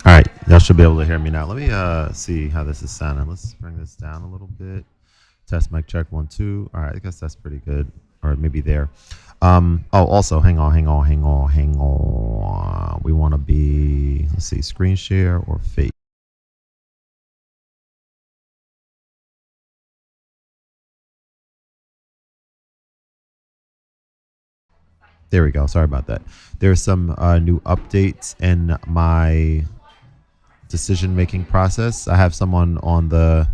All right, y'all should be able to hear me now. Let me see how this is sounding. Let's bring this down a little bit. Test mic check 1 2. All right, I guess that's pretty good, or maybe there. Oh, also, hang on. We want to be, let's see, screen share or face. There we go. Sorry about that. There's some new updates in my decision making process. I have someone on the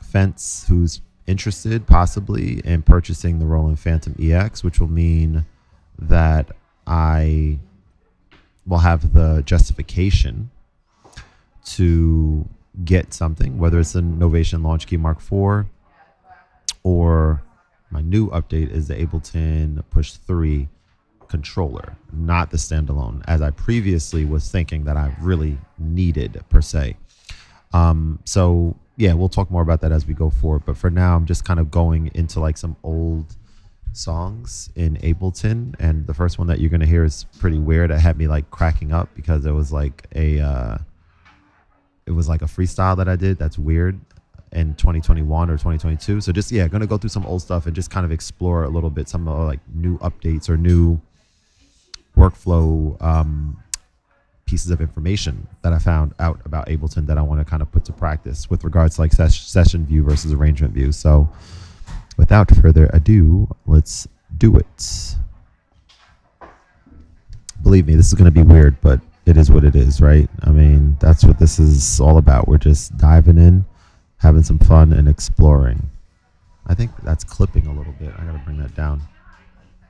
fence who's interested possibly in purchasing the Roland Phantom EX, which will mean that I will have the justification to get something, whether it's a Novation Launch Key Mark IV or my new update is the Ableton Push 3 controller, not the standalone, as I previously was thinking that I really needed per se. So yeah, we'll talk more about that as we go forward. But for now, I'm just kind of going into like some old songs in Ableton, and the first one that you're gonna hear is pretty weird. It had me like cracking up because it was like a freestyle that I did that's weird in 2021 or 2022. So just gonna go through some old stuff and just kind of explore a little bit some of like new updates or new workflow pieces of information that I found out about Ableton that I want to kind of put to practice with regards to like session view versus arrangement view. So without further ado, let's do it. Believe me, this is going to be weird, but it is what it is, right? I mean, that's what this is all about. We're just diving in, having some fun, and exploring. I think that's clipping a little bit. I got to bring that down.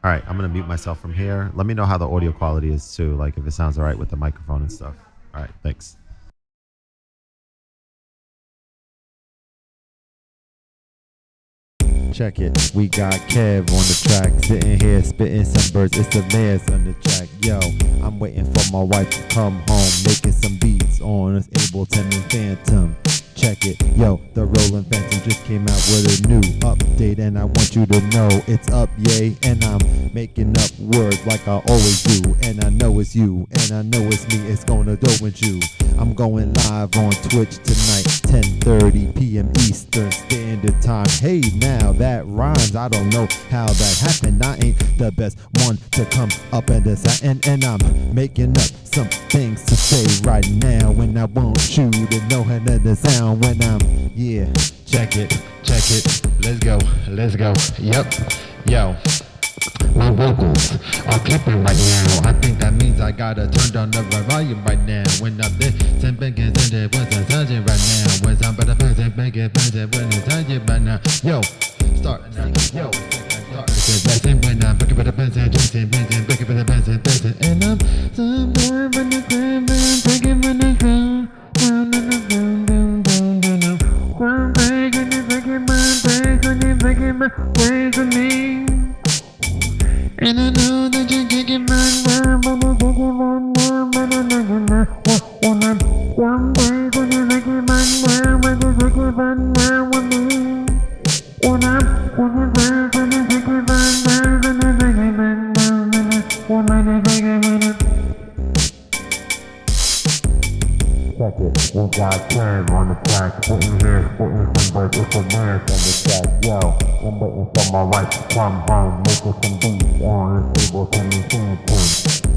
All right, I'm going to mute myself from here. Let me know how the audio quality is too, like if it sounds all right with the microphone and stuff. All right, thanks. Check it, we got Kev on the track, sitting here spitting some birds, it's the mayor's on the track. Yo, I'm waiting for my wife to come home, making some beats on this Ableton and Phantom. Check it, yo, the Roland Phantom just came out with a new update, and I want you to know it's up, yay, and I'm making up words like I always do, and I know it's you, and I know it's me, it's gonna do with you. I'm going live on Twitch tonight, 10:30 p.m. Eastern Standard Time. Hey, now that rhymes, I don't know how that happened, I ain't the best one to come up and decide, and I'm making up some things to say right now, when I want you to know how to sound when I'm, check it, let's go, yep, yo. My vocals are clipping right now. I think that means I gotta turn down the volume right now. When I'm there, big was a surgeon right now. When I'm better person, make it better when it's surgeon right now. Yo, start, yo. When I'm back up the person, Jason, back up the person, and I'm somewhere when the crib is taking when the ground, down, one break and it's breaking my break, and it's breaking my way for me. And I know that you're kicking my mind, but I'm kicking one more, but I'm one break when you're making my mind, but you're making my mind with me. One break when you're making my mind, but you're making my mind, one minute. Check it, we got Kev on the track, sitting here, spitting some birds, it's a man on the track, yo. I'm waiting for my wife to come home, making some beats on this Ableton and Phantom.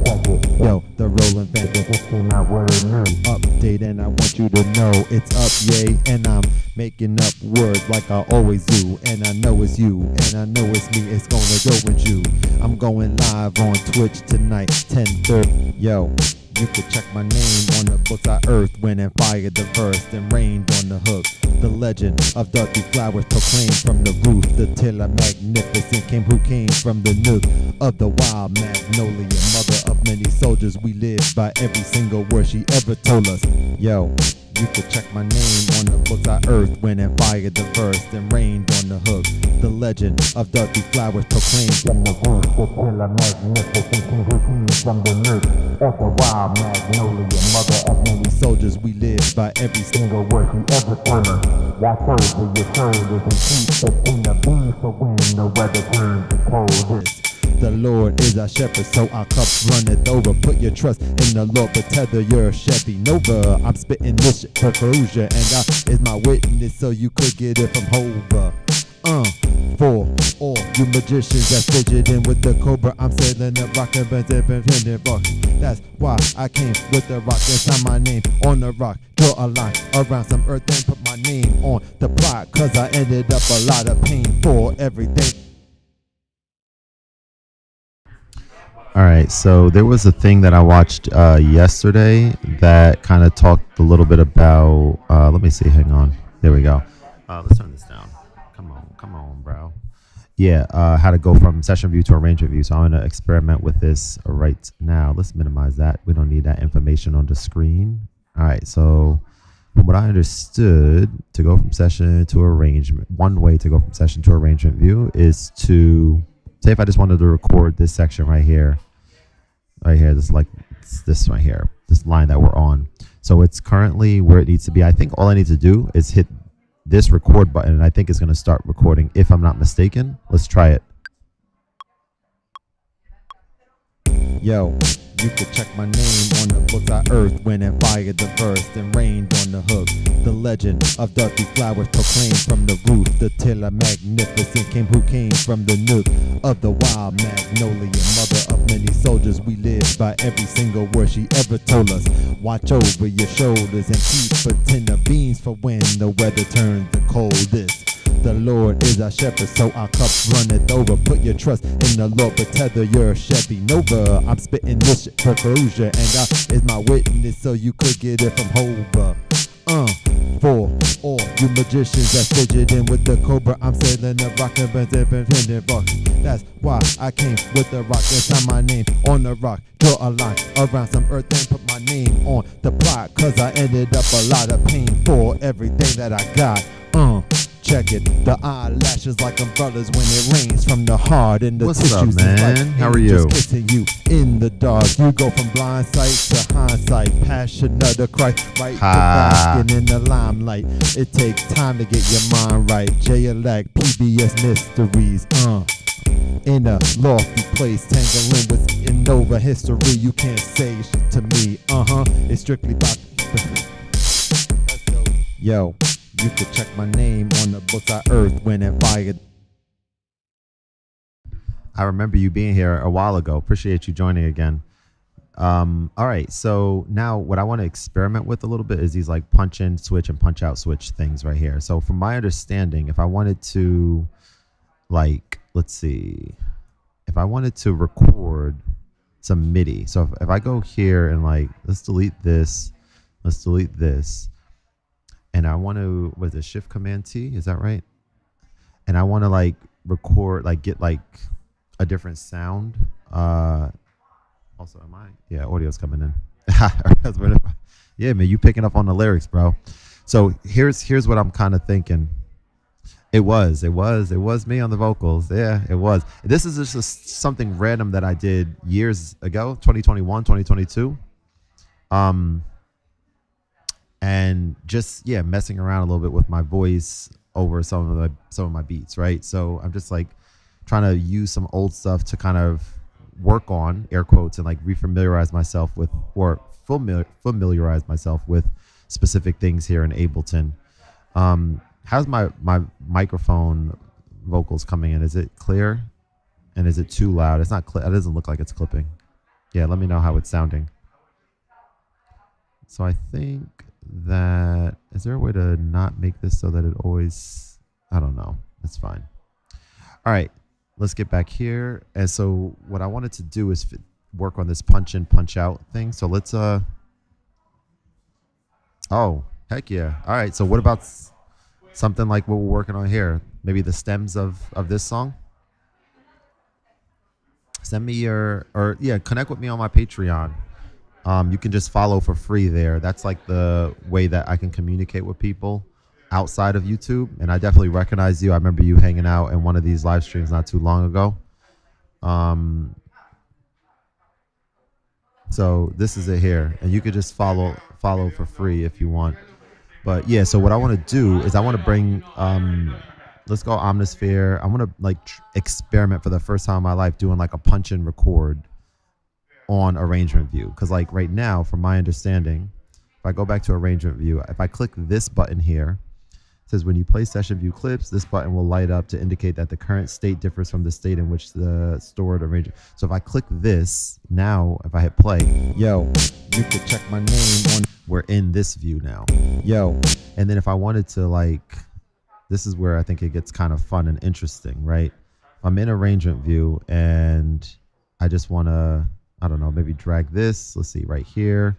Check it, yo, the Roland Phantom just came out with a new update, and I want you to know it's up, yay, and I'm making up words like I always do, and I know it's you, and I know it's me, it's gonna go with you. I'm going live on Twitch tonight, 10:30, yo. You could check my name on the books of earth, when and fired the verse and rained on the hook. The legend of dirty flowers proclaimed from the roof. The tiller magnificent came who came from the nook of the wild magnolia. Mother of many soldiers, we live by every single word she ever told us. Yo, you could check my name on the books of earth, when and fired the verse and rained on the hook. The legend of dirty flowers proclaimed from the roof. The tiller magnificent came who came from the nook of the wild magnolia. Mother of many soldiers, we live by every single word she ever told us. Watch over your shoulders and keep it in the beam, so when the weather turns to coldest, The Lord is our shepherd, so our cups runneth over. Put your trust in the Lord, but tether your Chevy Nova. I'm spitting this shit for closure, and God is my witness, so you could get it from Hova. For all you magicians that's fidgeting with the cobra, I'm sailing the rock and bending rock. That's why I came with the rock and signed my name on the rock. Draw a line around some earth and put my name on the plot, cause I ended up a lot of pain for everything. All right, so there was a thing that I watched yesterday that kind of talked a little bit about. Let me see. Hang on. There we go. Let's turn this down. Come on, bro. Yeah, how to go from session view to arrangement view. So I'm going to experiment with this right now. Let's minimize that. We don't need that information on the screen. All right, so from what I understood, to go from session to arrangement, one way to go from session to arrangement view is to say if I just wanted to record this section right here, this right here, this line that we're on. So it's currently where it needs to be. I think all I need to do is hit this record button, and I think it's going to start recording if I'm not mistaken. Let's try it. Yo, you could check my name on the books. I earth, wind, and fire the verse, and rained on the hook. The legend of dirty flowers proclaimed from the roof. The tiller magnificent who came from the nook of the wild magnolia. Mother of many soldiers, we live by every single word she ever told us. Watch over your shoulders and keep a tin of beans for when the weather turns the coldest. The Lord is our shepherd, so our cups runneth over. Put your trust in the Lord, but tether your Chevy Nova. I'm spitting this shit for closure, and God is my witness, so you could get it from Hova. For all you magicians that's fidgeting with the cobra, I'm sailing the rock and bending rock. That's why I came with the rock and signed my name on the rock. Draw a line around some earth and put my name on the plot, cause I ended up a lot of pain for everything that I got. Check it, the eyelashes like umbrellas when it rains from the heart, and the What's tissues up, man? is like How are you? kissing you in the dark. You go from blind sight to hindsight, passion of the Christ, right to basking in the limelight. It takes time to get your mind right. J-Elect, PBS Mysteries, in a lofty place, tangling with Innova history. You can't say shit to me, it's strictly about yo. You could check my name on the books. I earth, wind, and fire. I remember you being here a while ago. Appreciate you joining again. All right, so now what I want to experiment with a little bit is these like punch in switch and punch out switch things right here. So from my understanding, if I wanted to, like, let's see, if I wanted to record some MIDI. So if I go here and like, let's delete this, and I want to, what is it, Shift Command T? Is that right? And I want to like record, like get like a different sound. Also, am I? Yeah, audio's coming in. Yeah, man, you picking up on the lyrics, bro. So here's what I'm kind of thinking. It was me on the vocals. Yeah, it was. This is just something random that I did years ago, 2021, 2022. And just messing around a little bit with my voice over some of my beats, right? So I'm just like trying to use some old stuff to kind of work on, air quotes, and like refamiliarize myself with, or familiarize myself with specific things here in Ableton. How's my microphone vocals coming in? Is it clear? And is it too loud? It's not clear. It doesn't look like it's clipping. Yeah, let me know how it's sounding. So I think that, is there a way to not make this so that it always, I don't know. It's fine. All right, let's get back here. And so what I wanted to do is work on this punch in, punch out thing. So let's, oh, heck yeah. All right, so what about something like what we're working on here? Maybe the stems of this song? Send me connect with me on my Patreon. You can just follow for free there. That's like the way that I can communicate with people outside of YouTube. And I definitely recognize you. I remember you hanging out in one of these live streams not too long ago. So this is it here. And you could just follow for free if you want. But yeah, so what I want to do is I want to bring let's go Omnisphere. I want to like experiment for the first time in my life doing like a punch and record on arrangement view. Because like right now, from my understanding, if I go back to arrangement view, if I click this button here, it says when you play session view clips, this button will light up to indicate that the current state differs from the state in which the stored arrangement. So if I click this now, if I hit play, Yo, you could check my name on. we're in this view now. Yo, And then if I wanted to like, this is where I think it gets kind of fun and interesting, right? I'm in arrangement view and I just want to, I don't know, maybe drag this. Let's see, right here.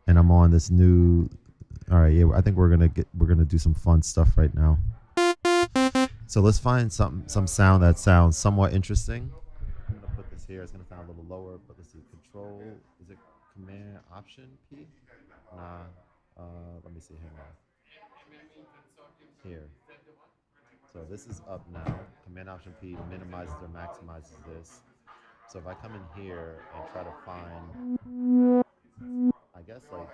And I'm on this new, all right, yeah, I think we're gonna do some fun stuff right now. So let's find some sound that sounds somewhat interesting. I'm gonna put this here. It's gonna sound a little lower, but let's see. Control, is it Command Option P? Nah, let me see. Hang on. Here. So this is up now. Command Option P minimizes or maximizes this. So if I come in here and try to find, I guess like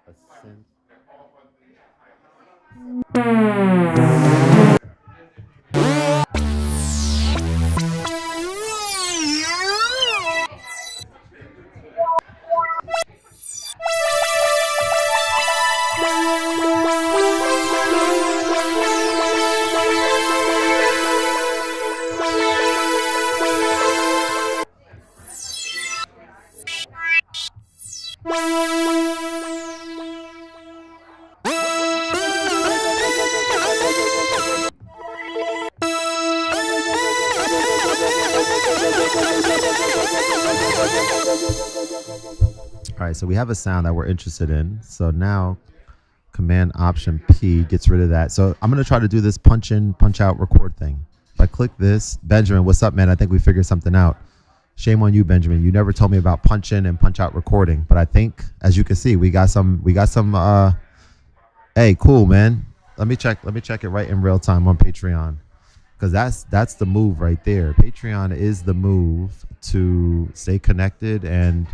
a synth. All right, so we have a sound that we're interested in. So now Command Option P gets rid of that. So I'm going to try to do this punch in, punch out, record thing. If I click this, Benjamin, what's up, man? I think we figured something out. Shame on you, Benjamin. You never told me about punch in and punch out recording. But I think, as you can see, we got some, hey, cool, man. Let me check it right in real time on Patreon. Because that's the move right there. Patreon is the move to stay connected, and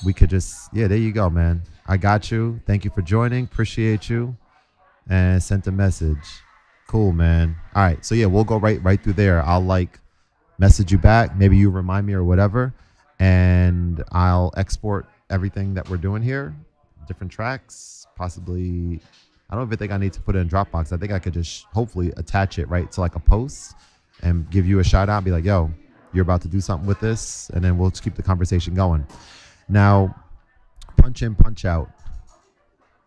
we could just, yeah, there you go, man. I got you. Thank you for joining. Appreciate you. And sent a message. Cool, man. All right. So yeah, we'll go right through there. I'll like message you back. Maybe you remind me or whatever. And I'll export everything that we're doing here. Different tracks, possibly. I don't even think I need to put it in Dropbox. I think I could just hopefully attach it right to like a post and give you a shout out. Be like, yo, you're about to do something with this. And then we'll just keep the conversation going. Now, punch in, punch out.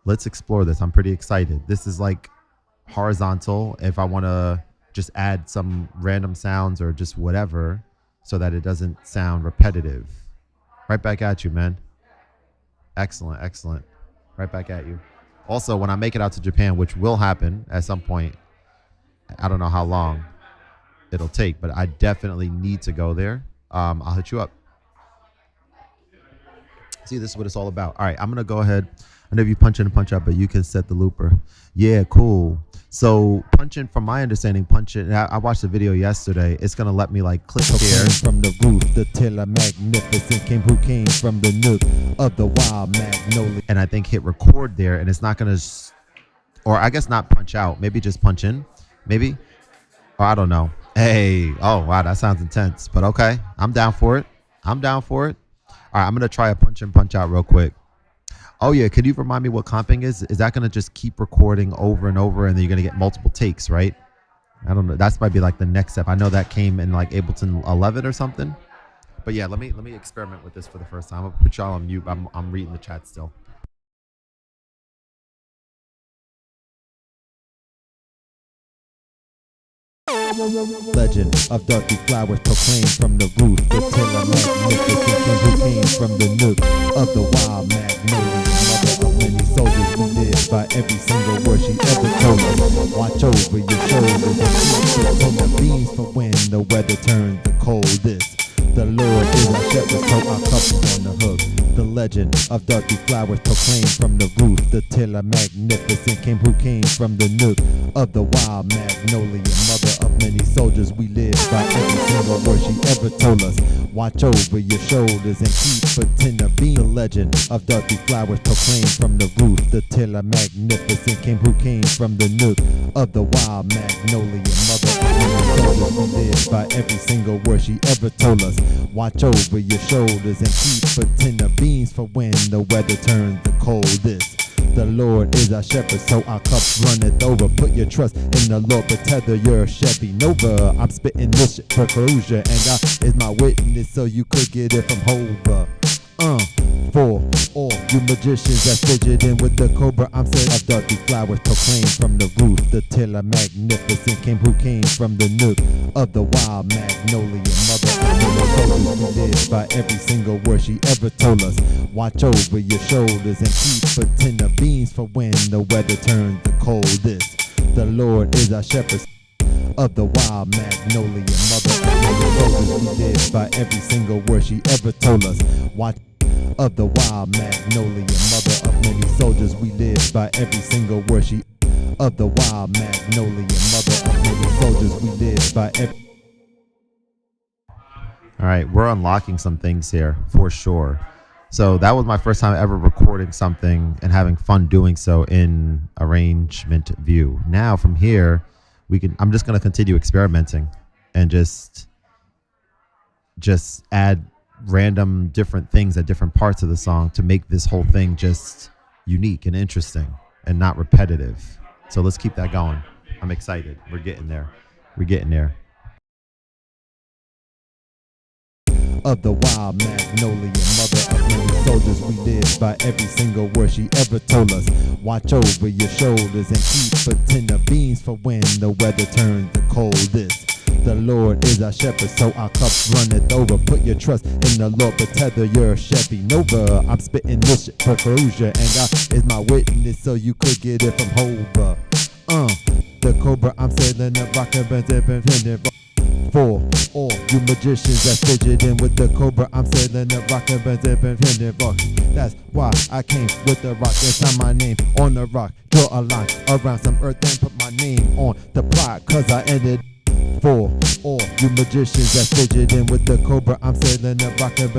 Let's explore this. I'm pretty excited. This is like horizontal. If I want to just add some random sounds or just whatever so that it doesn't sound repetitive. Right back at you, man. Excellent, excellent. Right back at you. Also, when I make it out to Japan, which will happen at some point, I don't know how long it'll take, but I definitely need to go there. I'll hit you up. See, this is what it's all about. All right, I'm going to go ahead. I know you punch in and punch out, but you can set the looper. Yeah, cool. So punch in, from my understanding, punch in. I watched the video yesterday. It's going to let me like click here. From the roof, the tiller magnificent came who came from the nook of the wild magnolia. And I think hit record there, and it's not going to, or I guess not punch out. Maybe just punch in, maybe. Or I don't know. Hey, oh, wow, that sounds intense. But okay, I'm down for it. I'm down for it. All right, I'm going to try a punch in, punch out real quick. Oh, yeah. Could you remind me what comping is? Is that going to just keep recording over and over, and then you're going to get multiple takes, right? I don't know. That's might be like the next step. I know that came in like Ableton 11 or something. But yeah, let me experiment with this for the first time. I'll put y'all on mute. I'm reading the chat still. Legend of dirty flowers proclaimed from the roof. The tiller magnificent king who came from the nook of the wild magnolia. Mother of many soldiers, we live by every single word she ever told us. Watch over your shoulders and sleep on the beams for when the weather turns the coldest. The Lord is our shepherd, so our cup is on the hook. The legend of dirty flowers proclaimed from the roof. The tiller magnificent came who came from the nook of the wild magnolia, mother of many soldiers. We live by every single word she ever told us. Watch over your shoulders and keep pretend of being a legend of dirty flowers proclaimed from the roof. The tiller magnificent came who came from the nook of the wild magnolia, mother of many soldiers. We live by every single word she ever told us. Watch over your shoulders and keep pretend of beans for when the weather turns the coldest. The Lord is our shepherd, so our cups runneth over. Put your trust in the Lord, but tether your Chevy Nova. I'm spitting this shit for closure, and God is my witness, so you could get it from Hova. For all you magicians that fidgeting with the cobra, I'm said of dirty flowers proclaimed from the roof. The tiller magnificent came who came from the nook of the wild magnolia, mother of many soldiers. We live by every single word she ever told us. Watch over your shoulders and keep pretend of beans for when the weather turns the coldest. The Lord is our shepherd of the wild magnolia, mother of many soldiers. We live by every single word she ever told us. Watch of the wild magnolia, mother of many soldiers. We live by every single word she of the wild magnolia, mother of many soldiers. We live by every. All right, we're unlocking some things here for sure. So that was my first time ever recording something and having fun doing so in arrangement view. Now from here, I'm just going to continue experimenting and just add random different things at different parts of the song to make this whole thing just unique and interesting and not repetitive. So let's keep that going. I'm excited. We're getting there. Of the wild magnolia, mother of many soldiers. We live by every single word she ever told us. Watch over your shoulders and keep pretend of beans for when the weather turns the coldest. The Lord is our shepherd, so our cups runneth over. Put your trust in the Lord, but tether your Chevy Nova. I'm spitting this shit for closure, and God is my witness, so you could get it from Hova. The cobra, I'm sailing up, rockin' for all you magicians that fidgeting with the cobra, I'm sailing up, rockin' That's why I came with the rock and sign my name on the rock. Draw a line around some earth and put my name on the plot, cause I ended. For all you magicians that fidgeting with the cobra, I'm sailing up, rockin'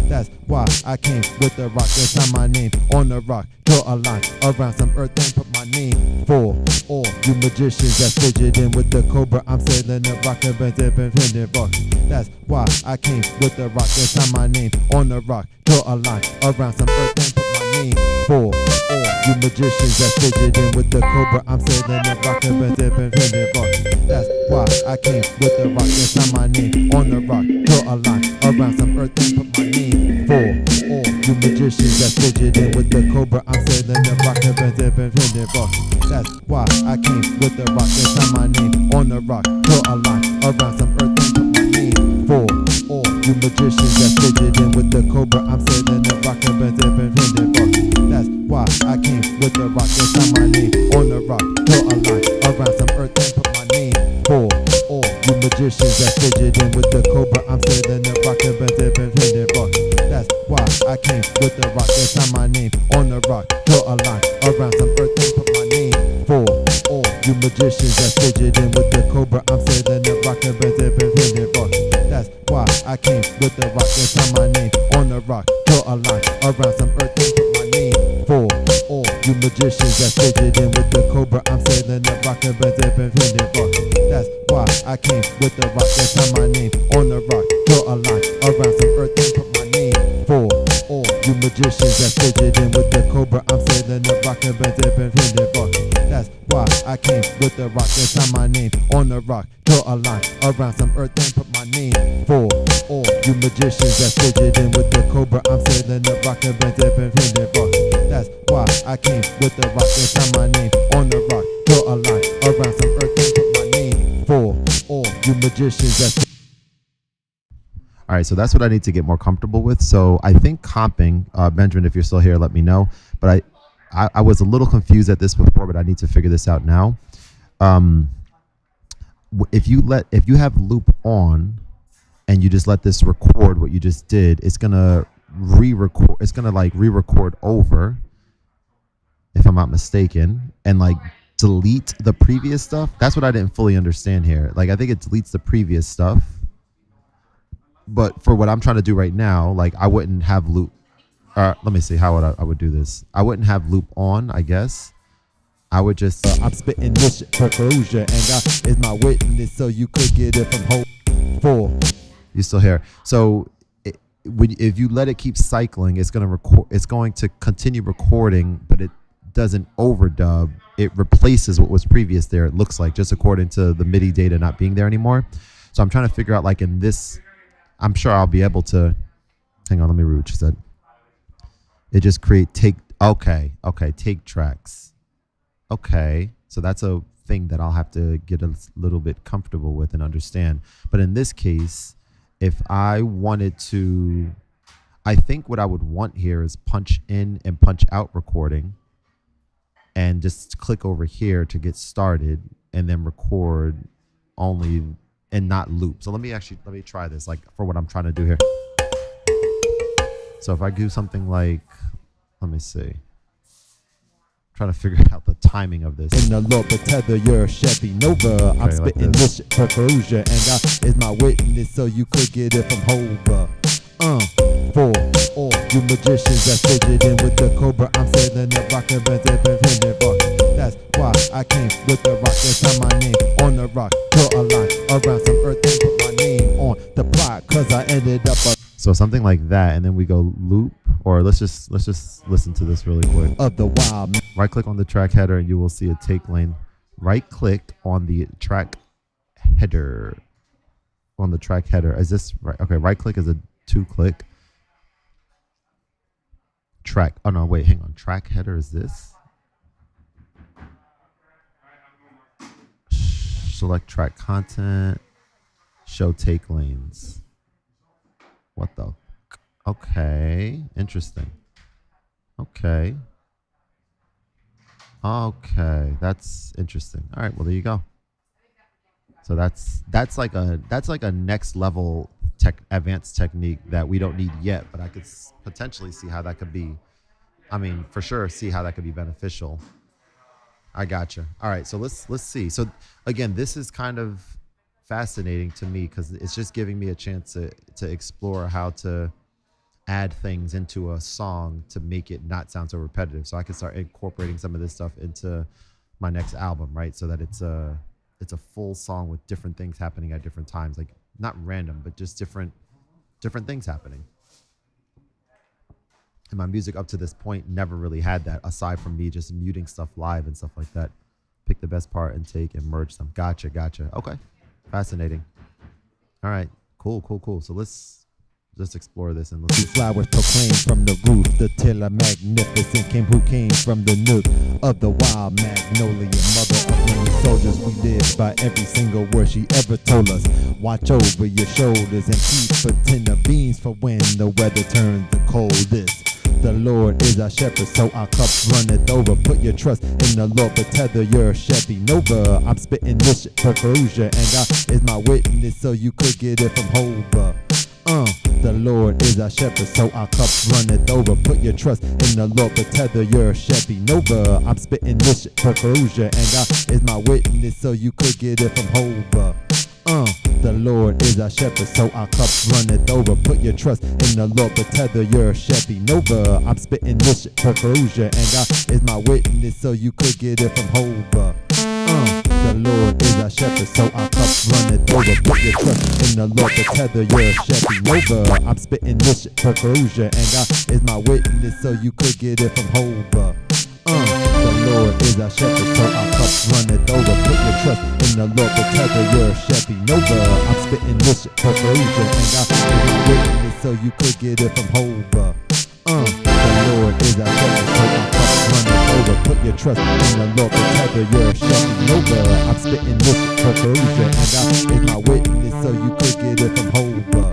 That's why I came with the rock and sign my name on the rock. Draw a line around some earth and put my name. For all you magicians that fidgeting with the cobra, I'm sailing up, rockin' That's why I came with the rock and sign my name on the rock. Draw a line around some earth and put my name. For all you magicians that fidgeting with the cobra, I'm sailing up, rockin' That's why I came with the rock and sign my name on the rock. Draw a line around some earth and put my name. For all you magicians that fidgeting with the cobra, I'm sailing up, rockin' That's why I came with the rock and sign my name on the rock. Draw a line around some earth and put my name. For all you magicians that fidgeting with the cobra, I'm sailing up, rockin' That's why I came with the rock and sign my name on the rock. Draw a line around some earth and put my name. For all you magicians that fidgeting with the cobra, I'm sailing up, rockin' That's why I came with the rock and sign my name on the rock. Draw a line around some earth and put my name. For all you magicians that fidgeting with the cobra, I'm sailing up, rockin' That's why I came with the rock and sign my name on the rock. Draw a line around some earth and put my name. For all you magicians that fidgeting with the cobra, I'm sailing up, rockin' That's why I came with the rock and sign my name on the rock. Draw a line around some earth and put my name. For all you magicians that fidgeting with the cobra, I'm sailing up, rockin' That's why I came with the rock and sign my name on the rock. Draw a line around some earth and put my name. For all you magicians that fidgeting with the cobra, I'm sailing up, rockin' That's why I came with the rock and sign my name on the rock. Draw a line around some earth and put my name. For all you magicians that. All right, so that's what I need to get more comfortable with. So I think comping, Benjamin, if you're still here, let me know. But I was a little confused at this before, but I need to figure this out now. If you have loop on and you just let this record what you just did, it's gonna re-record. It's gonna like re-record over, if I'm not mistaken, and like delete the previous stuff. That's what I didn't fully understand here. Like, I think it deletes the previous stuff. But for what I'm trying to do right now, like, I wouldn't have loop. Let me see how I would do this. I wouldn't have loop on, I guess. I would just... I'm spitting this shit for closure, and God is my witness, so you could get it from home. 4. You still here? So if you let it keep cycling, it's gonna record. It's going to continue recording, but it doesn't overdub. It replaces what was previous there. It looks like, just according to the MIDI data not being there anymore. So I'm trying to figure out, like, in this, I'm sure I'll be able to. Hang on, let me read what you said. It just take tracks. Okay, so that's a thing that I'll have to get a little bit comfortable with and understand. But in this case, if I wanted to, I think what I would want here is punch in and punch out recording, and just click over here to get started, and then record only and not loop. So let me try this, like, for what I'm trying to do here. So if I do something like, let me see. Trying to figure out the timing of this. In the Lord, but tether your Chevy Nova. I'm spitting like this shit for closure, and God is my witness, so you could get it from Hova. 4. All you magicians that's fidgeting with the cobra, I'm sailing the rock and that's why I came with the rock. That's how my name on the rock. Draw a line around some earth and put my name on the plot, cause I ended up so something like that, and then we go loop, or let's just listen to this really quick. Of the wild. Right click on the track header and you will see a take lane. Right click on the track header. On the track header. Is this right? Okay, right click is a 2-click. Track. Oh no, wait, hang on. Track header is this. Select track content. Show take lanes. What the? Okay, interesting. Okay, that's interesting. All right, well, there you go. So that's like a next level advanced technique that we don't need yet, but I could potentially see how that could be. I mean, for sure, see how that could be beneficial. I gotcha. All right, so let's see. So again, this is kind of fascinating to me because it's just giving me a chance to explore how to add things into a song to make it not sound so repetitive. So I can start incorporating some of this stuff into my next album, right? So that it's a full song with different things happening at different times, like not random, but just different things happening. And my music up to this point never really had that, aside from me just muting stuff live and stuff like that. Pick the best part and take and merge them. Gotcha. Okay. Fascinating. All right. Cool. So let's explore this and let's see. Flowers proclaimed from the roof. The tiller magnificent came who came from the nook of the wild magnolia. Mother of many soldiers, we live by every single word she ever told us. Watch over your shoulders and keep a tin of beans for when the weather turns the coldest. The Lord is our shepherd, so our cups runneth over. Put your trust in the Lord, but tether your Chevy Nova. I'm spitting this shit for closure, and God is my witness, so you could get it from Hova. The Lord is our shepherd, so our cups runneth over. Put your trust in the Lord, but tether your Chevy Nova. I'm spitting this shit for closure, and God is my witness, so you could get it from Hova. The Lord is our shepherd, so our cups runneth over. Put your trust in the Lord, but tether your Chevy Nova. I'm spitting this shit for closure, and God is my witness, so you could get it from Hova. The Lord is our shepherd, so our cups runneth over. Put your trust in the Lord, but tether your Chevy Nova. I'm spitting this shit for closure, and God is my witness, so you could get it from Hova. The Lord is our shepherd, so our cups runneth over. Put your trust in the Lord, but tether your Chevy Nova. I'm spitting this shit for closure, and God is my witness, so you could get it from Hova. The Lord is our shepherd, so our cups runneth over. Put your trust in the Lord, but tether your Chevy Nova. I'm spitting this shit for closure, and God is my witness, so you could get it from Hova.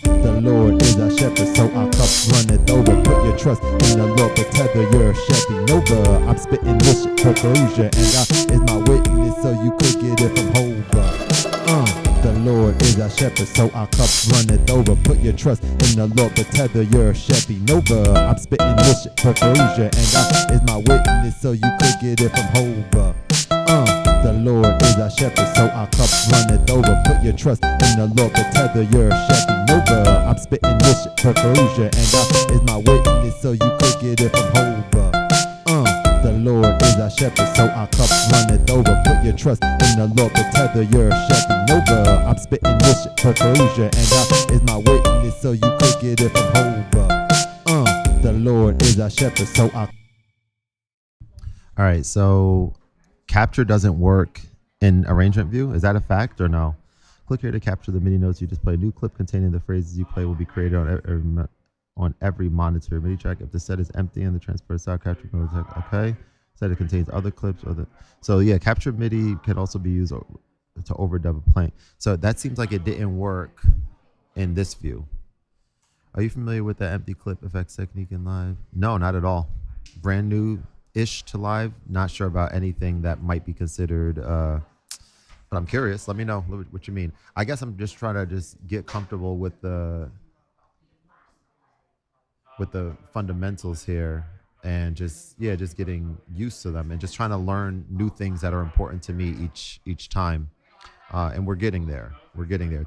The Lord is our shepherd, so our cups runneth over. Put your trust in the Lord, but tether your Chevy Nova. I'm spitting this shit for closure, and God is my witness, so you could get it from Hova. The Lord is our shepherd, so our cups runneth over. Put your trust in the Lord, but tether your Chevy Nova. I'm spitting this shit for closure, and God is my witness, so you could get it from Hova. The Lord is our shepherd, so our cups runneth over. Put your trust in the Lord, but tether your Chevy Nova. I'm spitting this shit for closure, and God is my witness, so you could get it from Hova. The Lord is our shepherd, so our cups runneth over. Put your trust in the Lord, but tether your Chevy Nova. I'm spitting this shit for closure, and God is my witness, so you could get it from Hova. The Lord is our shepherd, so our... All right, so capture doesn't work in arrangement view. Is that a fact or no? Click here to capture the MIDI notes you just played. A new clip containing the phrases you play will be created on every monitor MIDI track. If the set is empty and the transport sound capture mode, okay. Set it contains other clips or the... So yeah, capture MIDI can also be used to overdub a playing. So that seems like it didn't work in this view. Are you familiar with the empty clip effects technique in live? No, not at all. Brand new-ish to live. Not sure about anything that might be considered, but I'm curious. Let me know what you mean. I guess I'm just trying to just get comfortable with the fundamentals here, and just getting used to them, and just trying to learn new things that are important to me each time. And we're getting there.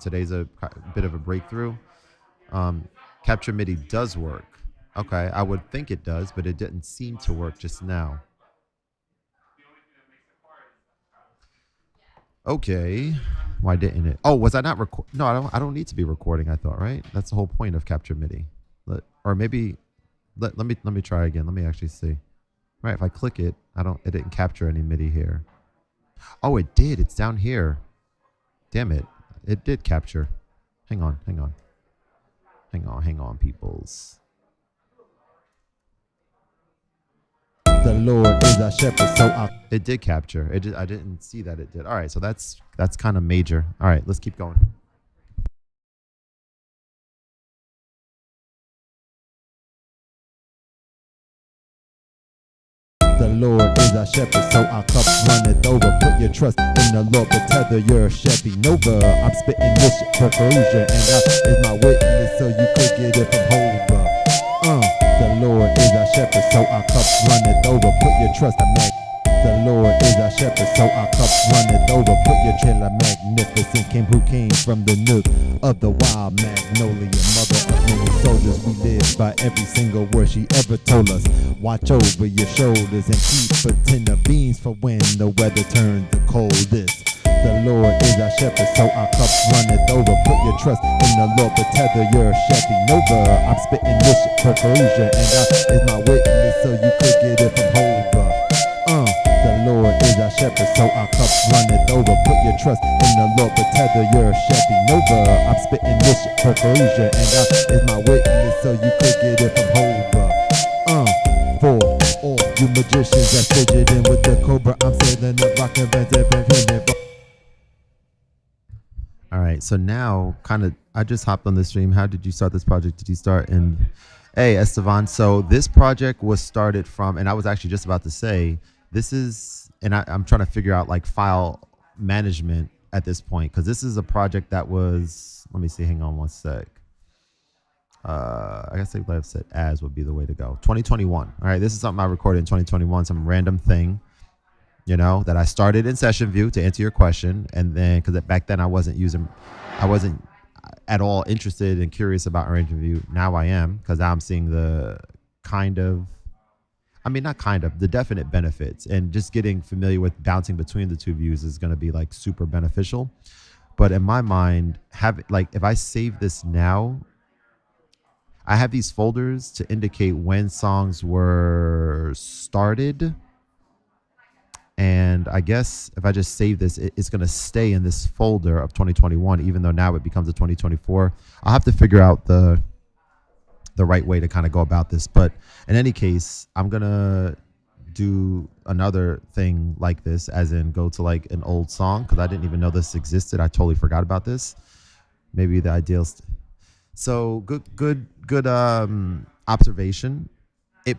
Today's a bit of a breakthrough. Capture MIDI does work. Okay, I would think it does, but it didn't seem to work just now. Okay, why didn't it? Oh, was I not record? No, I don't need to be recording. I thought, right? That's the whole point of capture MIDI. Or maybe let me try again. Let me actually see. Right, if I click it, it didn't capture any MIDI here. Oh, it did. It's down here. Damn it. It did capture. Hang on, peoples. The Lord is our shepherd, so our... It did capture. I didn't see that it did. All right, so that's kind of major. All right, let's keep going. The Lord is our shepherd, so our cups runneth over. Put your trust in the Lord, but tether your Chevy Nova. I'm spitting this shit for closure, and God is my witness, so you could get it from Hova. The Lord is our shepherd, so our cups runneth over. Put your trust in Mag. The Lord is our shepherd, so our cups runneth over. Put your trailer magnificent who came from the nook of the wild magnolia, mother of many soldiers. We live by every single word she ever told us. Watch over your shoulders and keep a tin of beans for when the weather turns the coldest. The Lord is our shepherd, so our cups runneth over. Put your trust in the Lord, but tether your Chevy Nova. I'm spitting this shit for closure, and God is my witness, so you could get it from Hova. The Lord is our shepherd, so our cups runneth over. Put your trust in the Lord, but tether your Chevy Nova. I'm spitting this shit for closure, and God is my witness, so you could get it from Hova. For all you magicians that's fidgeting with the cobra, I'm sailing up, rockin' and All right, so now I just hopped on the stream. How did you start this project? Did you start in... Hey, Estevan. So this project was started from, and I was actually just about to say, this is, and I'm trying to figure out like file management at this point, because this is a project that was, let me see, hang on one sec. I guess I've said as would be the way to go. 2021. All right, this is something I recorded in 2021, some random thing, that I started in session view, to answer your question. And then, because back then I wasn't at all interested and curious about arrangement view. Now I am, because now I'm seeing the the definite benefits, and just getting familiar with bouncing between the two views is going to be like super beneficial. But in my mind, if I save this now, I have these folders to indicate when songs were started. And I guess if I just save this, it's going to stay in this folder of 2021, even though now it becomes a 2024. I'll have to figure out the right way to kind of go about this. But in any case, I'm going to do another thing like this, as in go to like an old song, because I didn't even know this existed. I totally forgot about this. Maybe the ideal. So good observation. It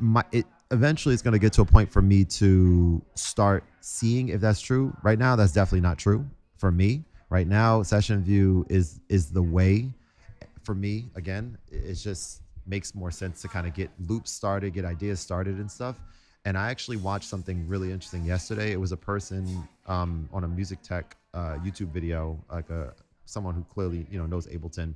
eventually it's going to get to a point for me to start seeing if that's true. Right now, that's definitely not true for me. Right now, session view is the way for me. Again, it just makes more sense to kind of get loops started, get ideas started and stuff. And I actually watched something really interesting yesterday. It was a person on a music tech YouTube video, like someone who clearly knows Ableton.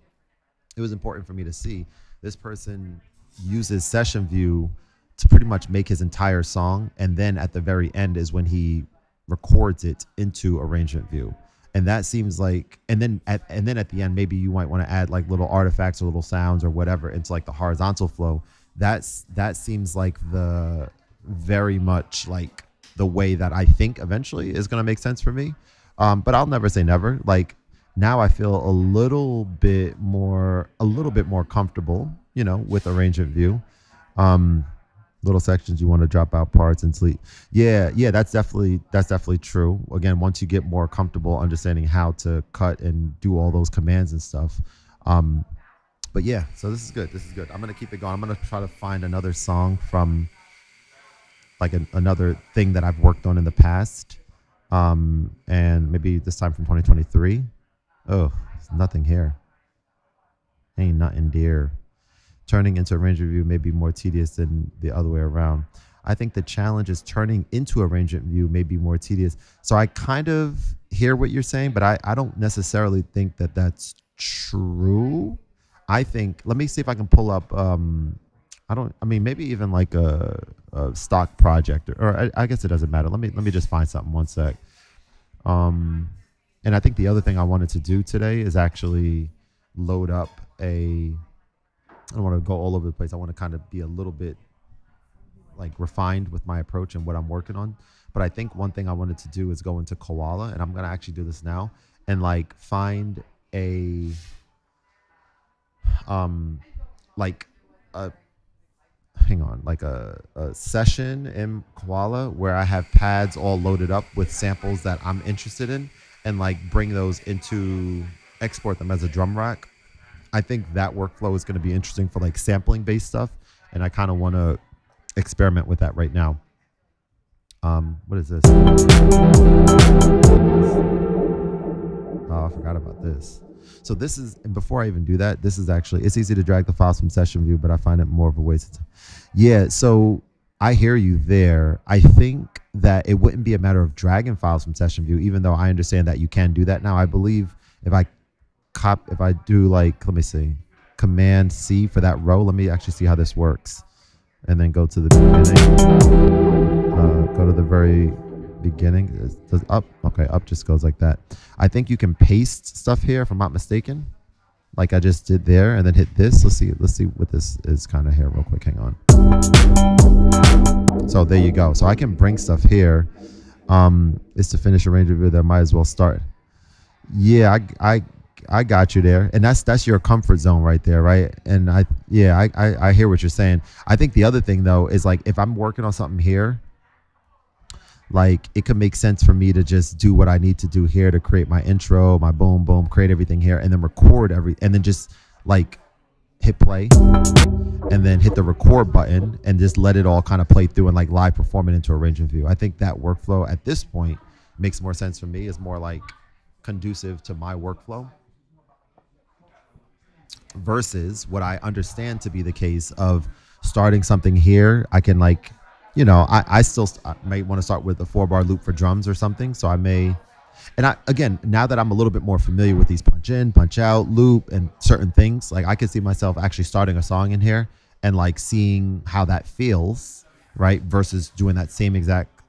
It was important for me to see this person uses session view to pretty much make his entire song, and then at the very end is when he records it into arrangement view. And that seems like, and then at the end maybe you might want to add like little artifacts or little sounds or whatever into like the horizontal flow. That seems like the very much like the way that I think eventually is going to make sense for me. But I'll never say never. Like, now I feel a little bit more comfortable, with arrangement view. Little sections you want to drop out parts and sleep. Yeah, that's definitely true. Again, once you get more comfortable understanding how to cut and do all those commands and stuff. But yeah, so this is good. I'm gonna keep it going. I'm gonna try to find another song from like another thing that I've worked on in the past, and maybe this time from 2023. Oh, there's nothing here. Ain't nothing dear. Turning into arrangement view may be more tedious than the other way around. I think the challenge is turning into arrangement view may be more tedious. So I kind of hear what you're saying, but I don't necessarily think that that's true. I think, let me see if I can pull up, maybe even like a stock project, or I guess it doesn't matter. Let me just find something, one sec. And I think the other thing I wanted to do today is actually load up I don't want to go all over the place. I want to kind of be a little bit like refined with my approach and what I'm working on. But I think one thing I wanted to do is go into Koala, and I'm going to actually do this now, and like find a session in Koala where I have pads all loaded up with samples that I'm interested in, and like bring those export them as a drum rack. I think that workflow is going to be interesting for like sampling based stuff, and I kind of want to experiment with that right now. What is this? Oh, I forgot about this. So this is, and before I even do that, this is actually, it's easy to drag the files from session view, but I find it more of a waste of time. Yeah, so I hear you there. I think that it wouldn't be a matter of dragging files from session view, even though I understand that you can do that now. I believe if I do like, let me see, Command C for that row. Let me actually see how this works. And then go to the beginning. Go to the very beginning. Up. Okay, up just goes like that. I think you can paste stuff here, if I'm not mistaken, like I just did there, and then hit this. Let's see what this is kind of here real quick. Hang on. So there you go. So I can bring stuff here. Is to finish a range of it, that might as well start. Yeah, I got you there, and that's your comfort zone right there, right? And I hear what you're saying. I think the other thing though is like if I'm working on something here, like it could make sense for me to just do what I need to do here to create my intro, my boom boom, create everything here, and then record and then just like hit play, and then hit the record button and just let it all kind of play through and like live perform it into arrangement view. I think that workflow at this point makes more sense for me, is more like conducive to my workflow, versus what I understand to be the case of starting something here. I can like, I may want to start with a 4-bar loop for drums or something. So I may, and again, now that I'm a little bit more familiar with these punch in, punch out, loop, and certain things, like I could see myself actually starting a song in here and like seeing how that feels, right? Versus doing that same exact